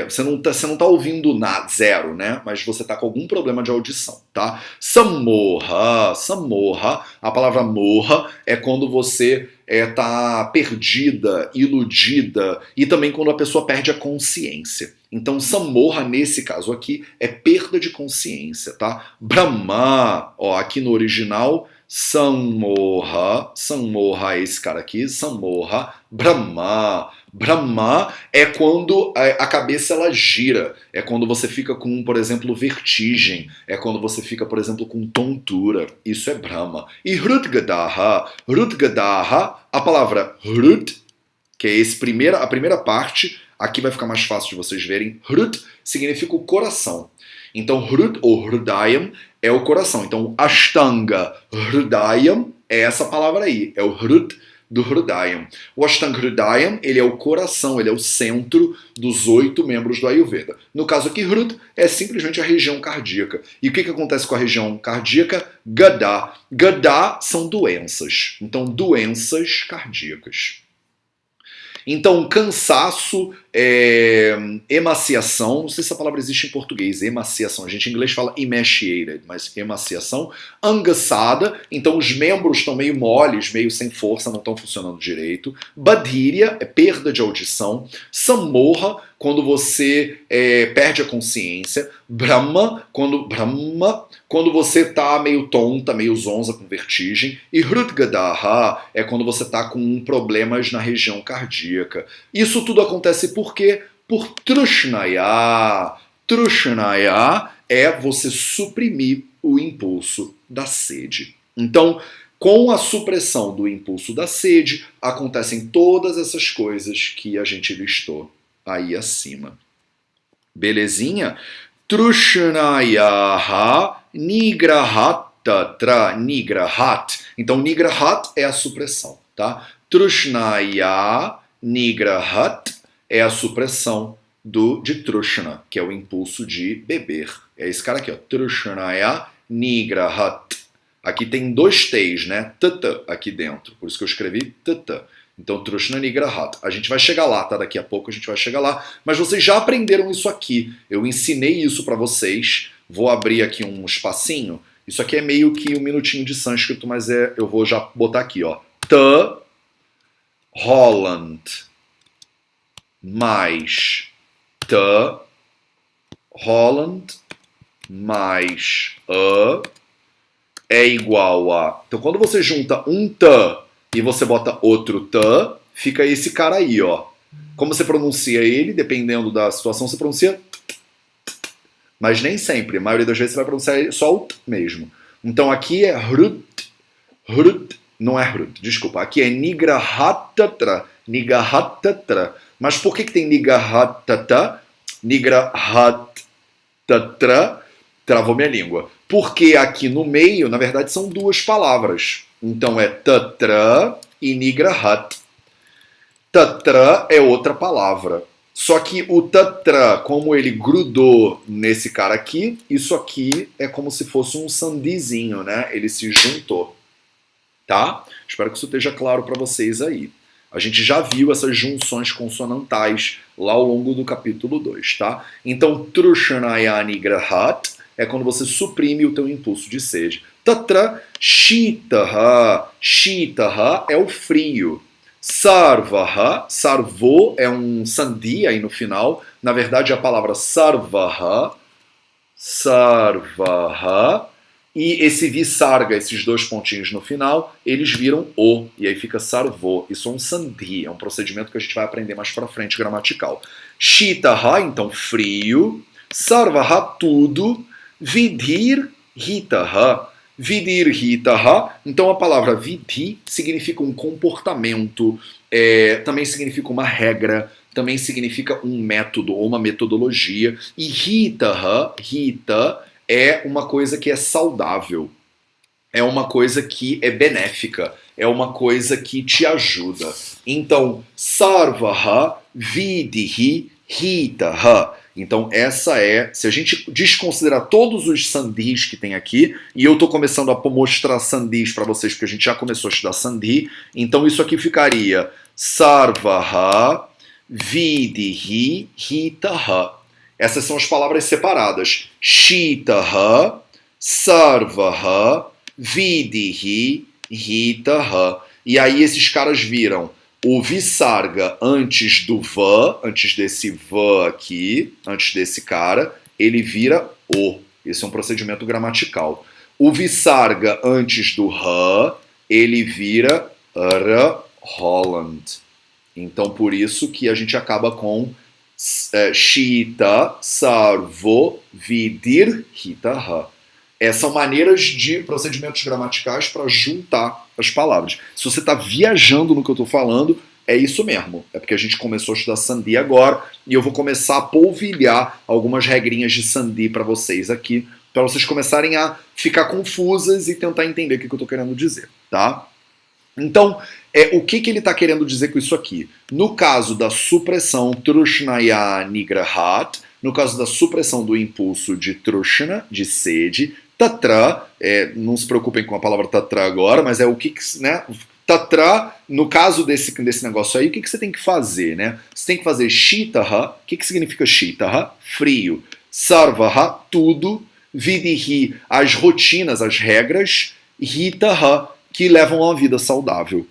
Você não tá ouvindo nada, zero, né? Mas você tá com algum problema de audição, tá? Sammoha. Sammoha, a palavra morra é quando você tá perdida, iludida, e também quando a pessoa perde a consciência. Então, sammoha, nesse caso aqui, é perda de consciência, tá? Brahma, ó, aqui no original, sammoha, sammoha é esse cara aqui, sammoha, Brahma. Brahma é quando a cabeça ela gira, é quando você fica com, por exemplo, vertigem, é quando você fica, por exemplo, com tontura, isso é Brahma. E Hrudgadaha, Hrudgadaha, a palavra Hrud, que é a primeira parte, aqui vai ficar mais fácil de vocês verem, Hrud significa o coração. Então Hrud ou Hrudayam é o coração, então Ashtanga Hrudayam é essa palavra aí, é o Hrud do Hrudayam. O Ashtanga Hrudayam, ele é o coração, ele é o centro dos 8 membros do Ayurveda. No caso aqui, Hrud é simplesmente a região cardíaca. E o que acontece com a região cardíaca? Gada são doenças. Então, doenças cardíacas. Então, cansaço, emaciação, não sei se essa palavra existe em português, emaciação, a gente em inglês fala emaciated, mas emaciação, angaçada, então os membros estão meio moles, meio sem força, não estão funcionando direito, badíria, é perda de audição, samorra, quando você perde a consciência, brahma, quando você está meio tonta, meio zonza, com vertigem, e hrudgadaha é quando você está com problemas na região cardíaca. Isso tudo acontece por quê? Por trushnaya. Trushnaya é você suprimir o impulso da sede. Então, com a supressão do impulso da sede, acontecem todas essas coisas que a gente listou aí acima. Belezinha? Trushnayaha nigrahatatra nigrahat. Então, nigrahat é a supressão, tá? Trushnaya nigrahat é a supressão de trushna, que é o impulso de beber. É esse cara aqui, ó. Trushnaya nigrahat. Aqui tem 2 T's, né? Tata aqui dentro. Por isso que eu escrevi tata. Então, Trushna Nigrahat. A gente vai chegar lá, tá? Daqui a pouco a gente vai chegar lá. Mas vocês já aprenderam isso aqui. Eu ensinei isso para vocês. Vou abrir aqui um espacinho. Isso aqui é meio que um minutinho de sânscrito, mas eu vou já botar aqui, ó. T, Holland, mais T, Holland, mais é igual a... Então, quando você junta um T e você bota outro T, fica esse cara aí, ó. Como você pronuncia ele, dependendo da situação, você pronuncia... Mas nem sempre. A maioria das vezes você vai pronunciar só o T mesmo. Então, aqui é hrut, hrut, não é hrut, desculpa. Aqui é nigrahatatra, nigrahatatra. Mas por que tem nigrahatatra? Nigrahatatra, travou minha língua. Porque aqui no meio, na verdade, são 2 palavras. Então é tatra e nigrahat. Tatra é outra palavra. Só que o tatra, como ele grudou nesse cara aqui, isso aqui é como se fosse um sandizinho, né? Ele se juntou. Tá? Espero que isso esteja claro para vocês aí. A gente já viu essas junções consonantais lá ao longo do capítulo 2, tá? Então, trushnaya nigrahat é quando você suprime o teu impulso de sede. Tatra shitaha. Shitaha é o frio. Sarvaha, sarvo é um sandhi aí no final. Na verdade, a palavra sarvaha, sarvaha, e esse visarga, esses 2 pontinhos no final, eles viram o, e aí fica sarvo. Isso é um sandhi, é um procedimento que a gente vai aprender mais pra frente, gramatical. Shitaha, então frio. Sarvaha, tudo. Vidhir hitaha. Vidhir hitaha. Então a palavra vidhi significa um comportamento, também significa uma regra, também significa um método ou uma metodologia. E hitaha, hita, é uma coisa que é saudável. É uma coisa que é benéfica. É uma coisa que te ajuda. Então, sarvaha vidhi hitaha. Então essa é, se a gente desconsiderar todos os sandhis que tem aqui, e eu estou começando a mostrar sandhis para vocês, porque a gente já começou a estudar sandhi, então isso aqui ficaria sarvaha vidhi hitaha. Essas são as palavras separadas. Shitaha, sarvaha, vidhi hitaha. E aí esses caras viram o visarga antes do va, antes desse va aqui, antes desse cara, ele vira o. Esse é um procedimento gramatical. O visarga antes do ra, ele vira ra, Holland. Então, por isso que a gente acaba com shita, sarvo, vidir, hitaha. São maneiras de procedimentos gramaticais para juntar as palavras. Se você está viajando no que eu estou falando, é isso mesmo. É porque a gente começou a estudar sandhi agora e eu vou começar a polvilhar algumas regrinhas de sandhi para vocês aqui, para vocês começarem a ficar confusas e tentar entender o que eu estou querendo dizer, tá? Então, o que ele está querendo dizer com isso aqui? No caso da supressão trushnaya nigrahat, no caso da supressão do impulso de trushna, de sede, tatra, não se preocupem com a palavra tatra agora, mas é o que, né? Tatra, no caso desse negócio aí, o que você tem que fazer, né? Você tem que fazer shitaha. O que significa shitaha? Frio. Sarvaha, tudo. Vidihi, as rotinas, as regras. Hitaha, que levam a uma vida saudável.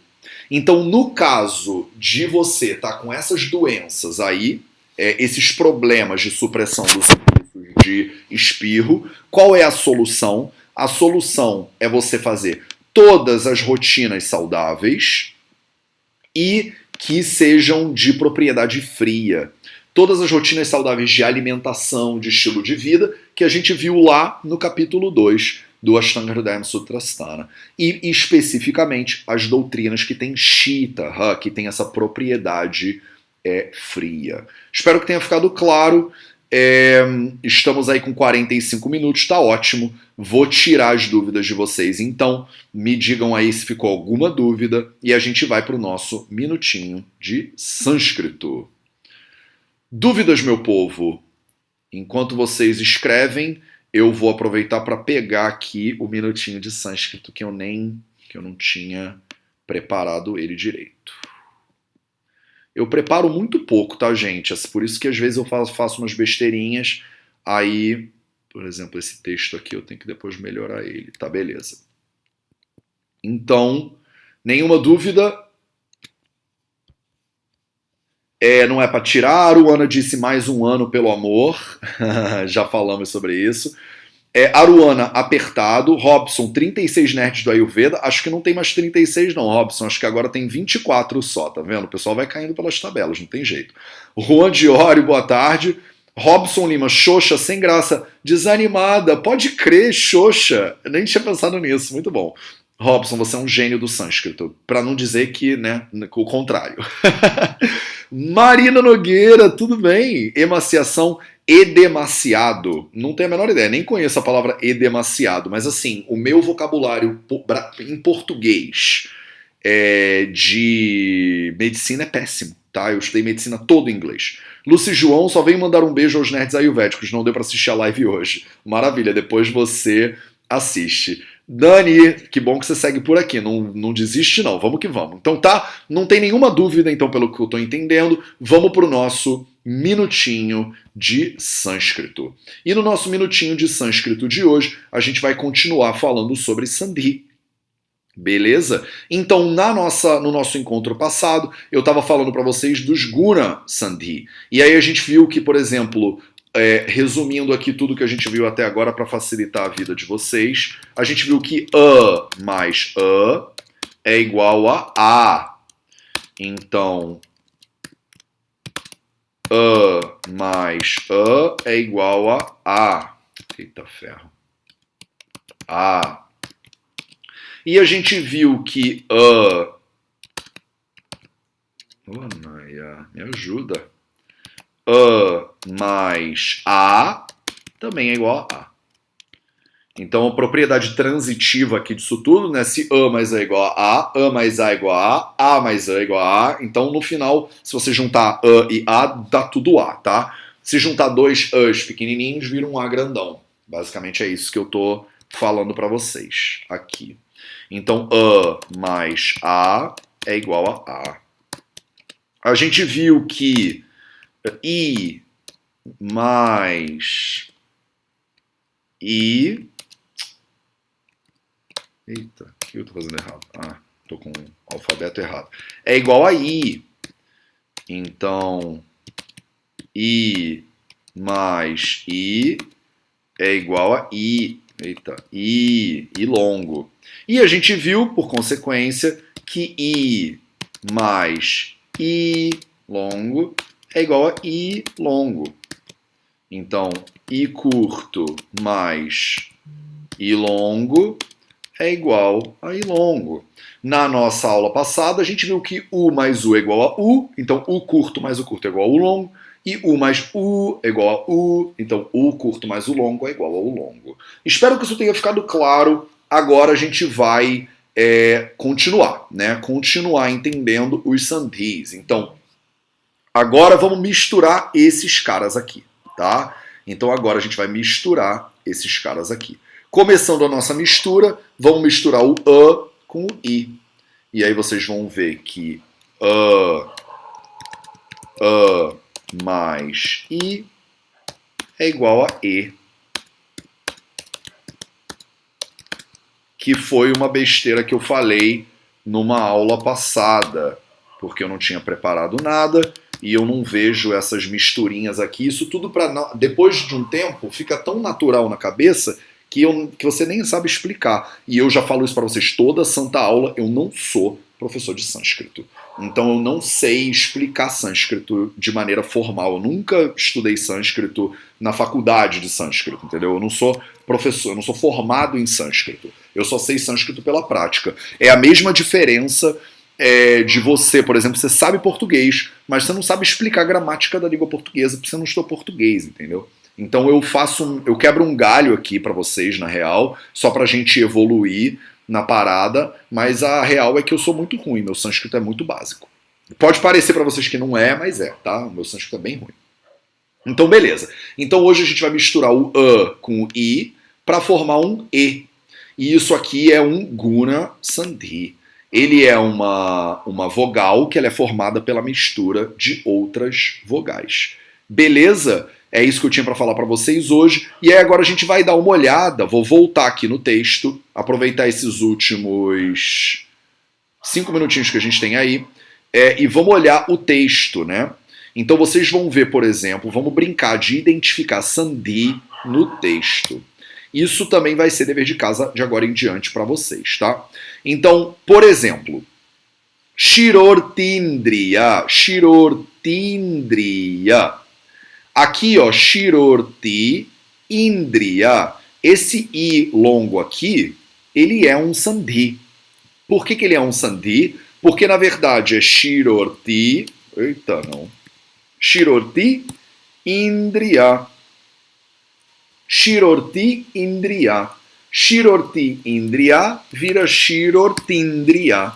Então, no caso de você estar com essas doenças aí, esses problemas de supressão dos fluxos de espirro, qual é a solução? A solução é você fazer todas as rotinas saudáveis e que sejam de propriedade fria. Todas as rotinas saudáveis de alimentação, de estilo de vida, que a gente viu lá no capítulo 2 do Ashtanga Hridayam Sutrasthana. E especificamente as doutrinas que têm Shita, que tem essa propriedade fria. Espero que tenha ficado claro. Estamos aí com 45 minutos, tá ótimo. Vou tirar as dúvidas de vocês, então me digam aí se ficou alguma dúvida e a gente vai para o nosso minutinho de sânscrito. Dúvidas, meu povo? Enquanto vocês escrevem, eu vou aproveitar para pegar aqui o minutinho de sânscrito que eu não tinha preparado ele direito. Eu preparo muito pouco, tá, gente? É por isso que às vezes eu faço umas besteirinhas. Aí, por exemplo, esse texto aqui eu tenho que depois melhorar ele. Tá, beleza. Então, nenhuma dúvida. Não é para tirar. O Ana disse mais um ano, pelo amor. Já falamos sobre isso. Aruana, apertado. Robson, 36 nerds do Ayurveda. Acho que não tem mais 36 não, Robson. Acho que agora tem 24 só, tá vendo? O pessoal vai caindo pelas tabelas, não tem jeito. Juan Diório, boa tarde. Robson Lima, Xoxa, sem graça. Desanimada, pode crer, Xoxa. Eu nem tinha pensado nisso, muito bom. Robson, você é um gênio do sânscrito. Para não dizer que, né, o contrário. Marina Nogueira, tudo bem? Emaciação edemaciado. Não tenho a menor ideia, nem conheço a palavra edemaciado, mas assim, o meu vocabulário em português de medicina é péssimo, tá? Eu estudei medicina todo em inglês. Lucy João, só veio mandar um beijo aos nerds ayurvédicos, não deu para assistir a live hoje. Maravilha, depois você assiste. Dani, que bom que você segue por aqui, não desiste não, vamos que vamos. Então tá, não tem nenhuma dúvida então pelo que eu tô entendendo, vamos pro nosso minutinho de sânscrito. E no nosso minutinho de sânscrito de hoje, a gente vai continuar falando sobre Sandhi. Beleza? Então, no nosso encontro passado, eu estava falando para vocês dos Guna Sandhi. E aí a gente viu que, por exemplo, resumindo aqui tudo que a gente viu até agora para facilitar a vida de vocês, a gente viu que a mais a é igual a. Então, a mais a é igual a. Eita ferro. A. E a gente viu que a... Oh, Naya, me ajuda. A mais a também é igual a. Então a propriedade transitiva aqui disso tudo, né? Se a mais a é igual a mais a é igual a mais a é igual a. Então no final, se você juntar a e a, dá tudo a, tá? Se juntar dois a's pequenininhos, vira um a grandão. Basicamente é isso que eu tô falando para vocês aqui. Então a mais a é igual a a. A gente viu que I mais I. Eita, o que eu tô fazendo errado? Tô com o alfabeto errado. É igual a I. Então, I mais I é igual a I. Eita, I longo. E a gente viu, por consequência, que I mais I longo é igual a I longo. Então, I curto mais I longo é igual a I longo. Na nossa aula passada, a gente viu que U mais U é igual a U. Então, U curto mais U curto é igual a U longo. E U mais U é igual a U. Então, U curto mais U longo é igual a U longo. Espero que isso tenha ficado claro. Agora a gente vai continuar, né? Continuar entendendo os sandhis. Então, agora vamos misturar esses caras aqui, tá? Então agora a gente vai misturar esses caras aqui. Começando a nossa mistura, vamos misturar o A com o I. E aí vocês vão ver que mais I é igual a E. Que foi uma besteira que eu falei numa aula passada, porque eu não tinha preparado nada e eu não vejo essas misturinhas aqui. Isso tudo, depois de um tempo, fica tão natural na cabeça que você nem sabe explicar. E eu já falo isso para vocês toda santa aula, eu não sou professor de sânscrito. Então eu não sei explicar sânscrito de maneira formal. Eu nunca estudei sânscrito na faculdade de sânscrito, entendeu? Eu não sou professor, eu não sou formado em sânscrito. Eu só sei sânscrito pela prática. É a mesma diferença de você, por exemplo, você sabe português, mas você não sabe explicar a gramática da língua portuguesa porque você não estudou português, entendeu? Então eu quebro um galho aqui para vocês, na real, só pra gente evoluir na parada, mas a real é que eu sou muito ruim, meu sânscrito é muito básico. Pode parecer para vocês que não é, mas é, tá? O meu sânscrito é bem ruim. Então, beleza. Então hoje a gente vai misturar o A com o I para formar um E. E isso aqui é um Guna Sandhi. Ele é uma vogal que ela é formada pela mistura de outras vogais. Beleza? É isso que eu tinha para falar para vocês hoje. E aí agora a gente vai dar uma olhada, vou voltar aqui no texto, aproveitar esses últimos 5 minutinhos que a gente tem aí, e vamos olhar o texto, né? Então vocês vão ver, por exemplo, vamos brincar de identificar Sandhi no texto. Isso também vai ser dever de casa de agora em diante para vocês, tá? Então, por exemplo, Shirortindriya, Shirortindriya. Aqui, ó, Shirorti Indriya. Esse I longo aqui, ele é um sandhi. Por que ele é um sandhi? Porque, na verdade, é Shirorti... Eita, não. Shirorti Indriya. Shirorti Indriya. Shirorti Indriya vira Shirortindriya.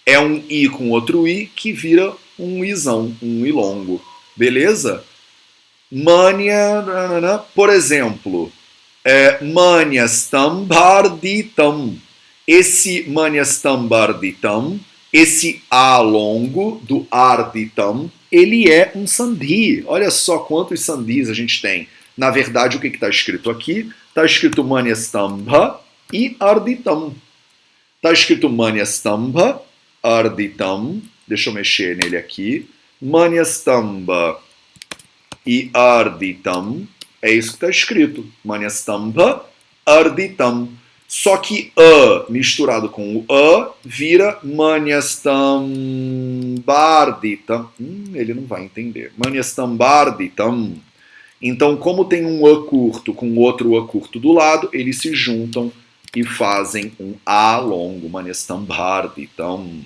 É um I com outro I que vira um Izão, um I longo. Beleza? Manya, por exemplo, Manyastambharditam. Esse Manyastambharditam, esse A longo do Arditam, ele é um sandhi. Olha só quantos sandhis a gente tem. Na verdade, o que está escrito aqui? Está escrito Manyastambha e Arditam. Está escrito Manyastambha, Arditam. Deixa eu mexer nele aqui. Manyastambha e Arditam, é isso que está escrito. Manyastambha, Arditam. Só que A misturado com o A vira Manyastambharditam. Ele não vai entender. Manyastambharditam. Então, como tem um A curto com outro A curto do lado, eles se juntam e fazem um A longo. Manyastambharditam.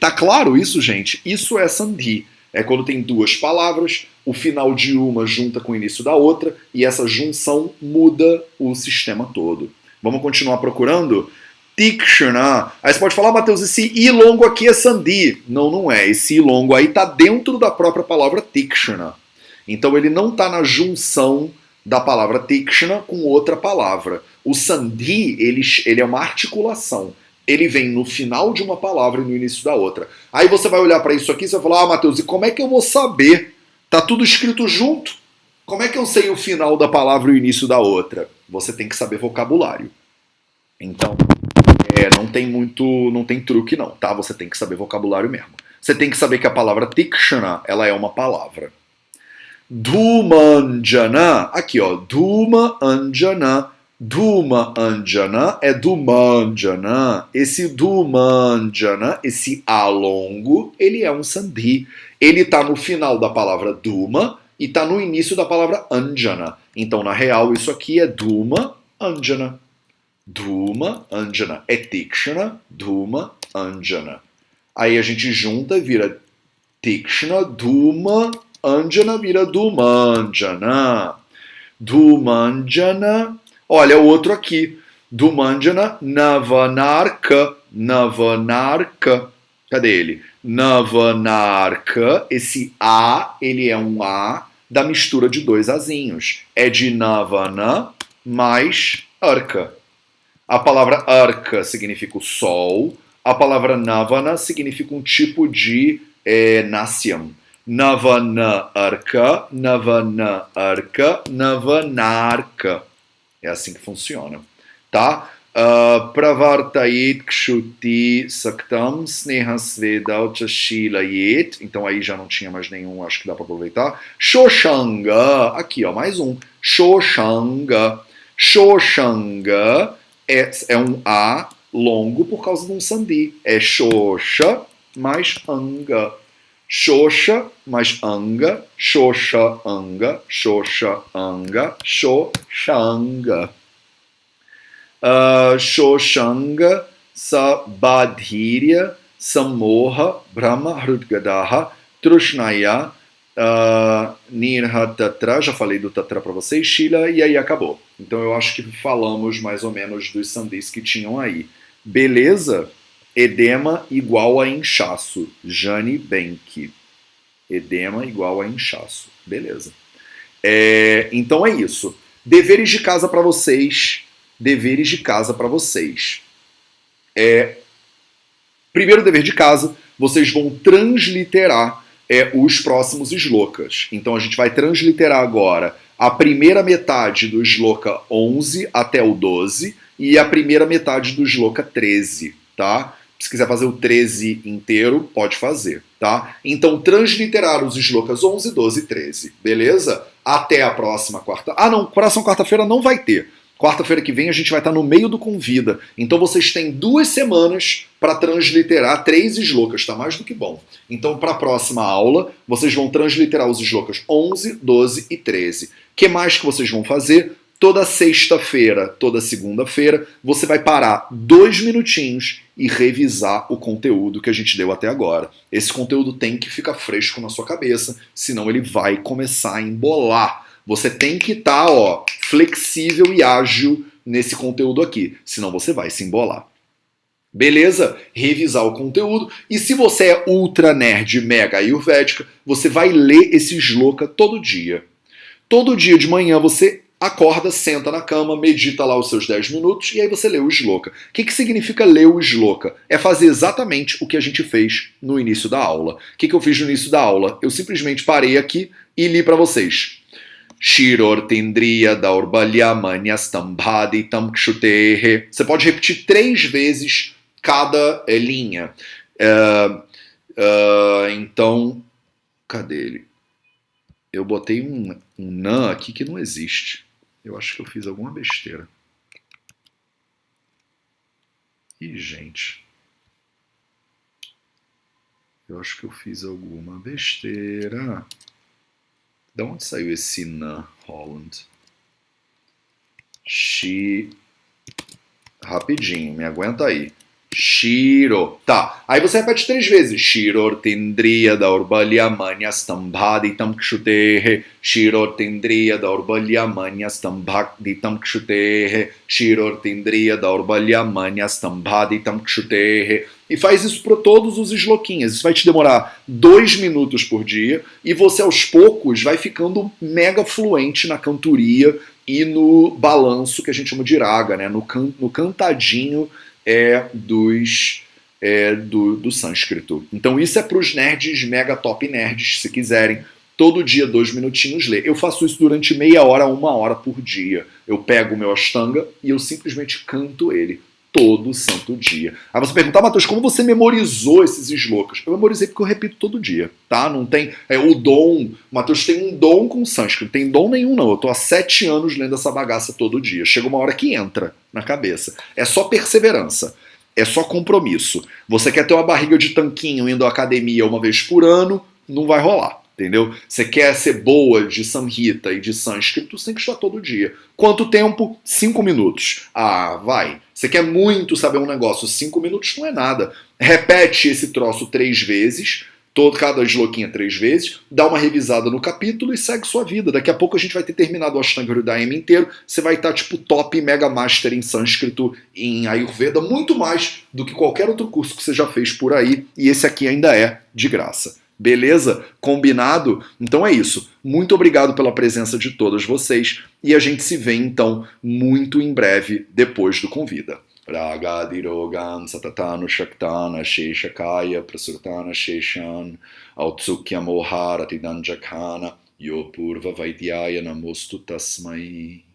Tá claro isso, gente? Isso é sandhi. É quando tem duas palavras, o final de uma junta com o início da outra, e essa junção muda o sistema todo. Vamos continuar procurando? Tikshana. Aí você pode falar, Matheus, esse I longo aqui é sandhi. Não, não é. Esse I longo aí está dentro da própria palavra Tikshana. Então ele não está na junção da palavra Tikshana com outra palavra. O sandhi, ele é uma articulação. Ele vem no final de uma palavra e no início da outra. Aí você vai olhar para isso aqui e você vai falar, Matheus, e como é que eu vou saber? Tá tudo escrito junto. Como é que eu sei o final da palavra e o início da outra? Você tem que saber vocabulário. Então, não tem truque não, tá? Você tem que saber vocabulário mesmo. Você tem que saber que a palavra Tikshana, ela é uma palavra. Dhumanjana, aqui ó, Dhuma Anjana. Dhuma Anjana é Dhumanjana. Esse Dhumanjana, esse A longo, ele é um sandhi. Ele está no final da palavra Dhuma e está no início da palavra Anjana. Então, na real, isso aqui é Dhuma Anjana. Dhuma Anjana. É Tikshana, Dhuma Anjana. Aí a gente junta e vira Tikshana, Dhuma Anjana vira Dhumanjana. Dhumanjana. Olha o outro aqui. Dhumanjana Navanarka. Navanarka. Cadê ele? Navanarka. Esse A, ele é um A da mistura de dois Azinhos. É de Navana mais Arka. A palavra Arka significa o sol. A palavra navana significa um tipo de násiam. Navana arka, navana arka, navanarka. É assim que funciona, tá? Pravartayet kshuti saktam snehasvedaucha shilayet. Então aí já não tinha mais nenhum, acho que dá para aproveitar. Shoshanga, aqui ó, mais um. Shoshanga. Shoshanga é um A longo por causa de um sandhi. É shosha mais anga. Shosha mais anga, shosha anga, shosha anga, shoshanga. Shoshanga sabadhirya samoha brahma hrudgadaha trushnaya nirha tatra. Já falei do tatra para vocês, Shila, e aí acabou. Então eu acho que falamos mais ou menos dos sandhis que tinham aí. Beleza? Edema igual a inchaço. Jane Benck. Edema igual a inchaço. Beleza. Então é isso. Deveres de casa para vocês. Deveres de casa para vocês. Primeiro dever de casa, vocês vão transliterar os próximos shlokas. Então a gente vai transliterar agora a primeira metade do shloka 11 até o 12 e a primeira metade do shloka 13, tá? Se quiser fazer o 13 inteiro, pode fazer, tá? Então, transliterar os shlokas 11, 12 e 13, beleza? Até a próxima quarta... próxima quarta-feira não vai ter. Quarta-feira que vem a gente vai estar no meio do Convida. Então, vocês têm 2 semanas para transliterar 3 shlokas, tá mais do que bom. Então, para a próxima aula, vocês vão transliterar os shlokas 11, 12 e 13. O que mais que vocês vão fazer? Toda sexta-feira, toda segunda-feira, você vai parar 2 minutinhos e revisar o conteúdo que a gente deu até agora. Esse conteúdo tem que ficar fresco na sua cabeça, senão ele vai começar a embolar. Você tem que estar flexível e ágil nesse conteúdo aqui, senão você vai se embolar. Beleza? Revisar o conteúdo. E se você é ultra nerd, mega ayurvédica, você vai ler esse shloka todo dia. Todo dia de manhã você acorda, senta na cama, medita lá os seus 10 minutos e aí você lê o shloka. O que significa ler o shloka? É fazer exatamente o que a gente fez no início da aula. O que eu fiz no início da aula? Eu simplesmente parei aqui e li para vocês. Shiror tendriya daurbalya manyastambhadi tamkshutehe. Você pode repetir 3 vezes cada linha. Então, cadê ele? Eu botei um nan aqui que não existe. Eu acho que eu fiz alguma besteira. Ih, gente. Eu acho que eu fiz alguma besteira. De onde saiu esse nan, Holland? Rapidinho, me aguenta aí. Shiro. Tá. Aí você repete 3 vezes. Shiror tendriya daurbalya manyastambhadi tamkshutehe. Shiror tendriya daurbalya manyastambhadi tamkshutehe. Shiror tendriya daurbalya manyastambhadi tamkshutehe. E faz isso para todos os shlokinhas. Isso vai te demorar 2 minutos por dia e você aos poucos vai ficando mega fluente na cantoria e no balanço que a gente chama de raga, né? No cantadinho do sânscrito. Então isso é para os nerds, mega top nerds, se quiserem. Todo dia 2 minutinhos ler. Eu faço isso durante meia hora, 1 hora por dia. Eu pego o meu Ashtanga e eu simplesmente canto ele todo santo dia. Aí você pergunta, Matheus, como você memorizou esses shlokas? Eu memorizei porque eu repito todo dia, tá? Não tem o dom. Matheus tem um dom com sânscrito. Não tem dom nenhum, não. Eu tô há 7 anos lendo essa bagaça todo dia. Chega uma hora que entra na cabeça. É só perseverança. É só compromisso. Você quer ter uma barriga de tanquinho indo à academia 1 vez por ano, não vai rolar. Entendeu? Você quer ser boa de Samhita e de sânscrito, você tem que estudar todo dia. Quanto tempo? 5 minutos. Ah, vai. Você quer muito saber um negócio, 5 minutos não é nada. Repete esse troço 3 vezes, cada shlokinha 3 vezes, dá uma revisada no capítulo e segue sua vida. Daqui a pouco a gente vai ter terminado o Ashtanga Hridayam inteiro, você vai estar tipo top mega master em sânscrito, em Ayurveda, muito mais do que qualquer outro curso que você já fez por aí, e esse aqui ainda é de graça. Beleza? Combinado? Então é isso. Muito obrigado pela presença de todos vocês e a gente se vê então muito em breve depois do Convida. Ragadirogan satatanu shaktana sheshakaya prasurtana sheshan autsukya moharati danjakana yo purva vaidyaya namostu tasmai.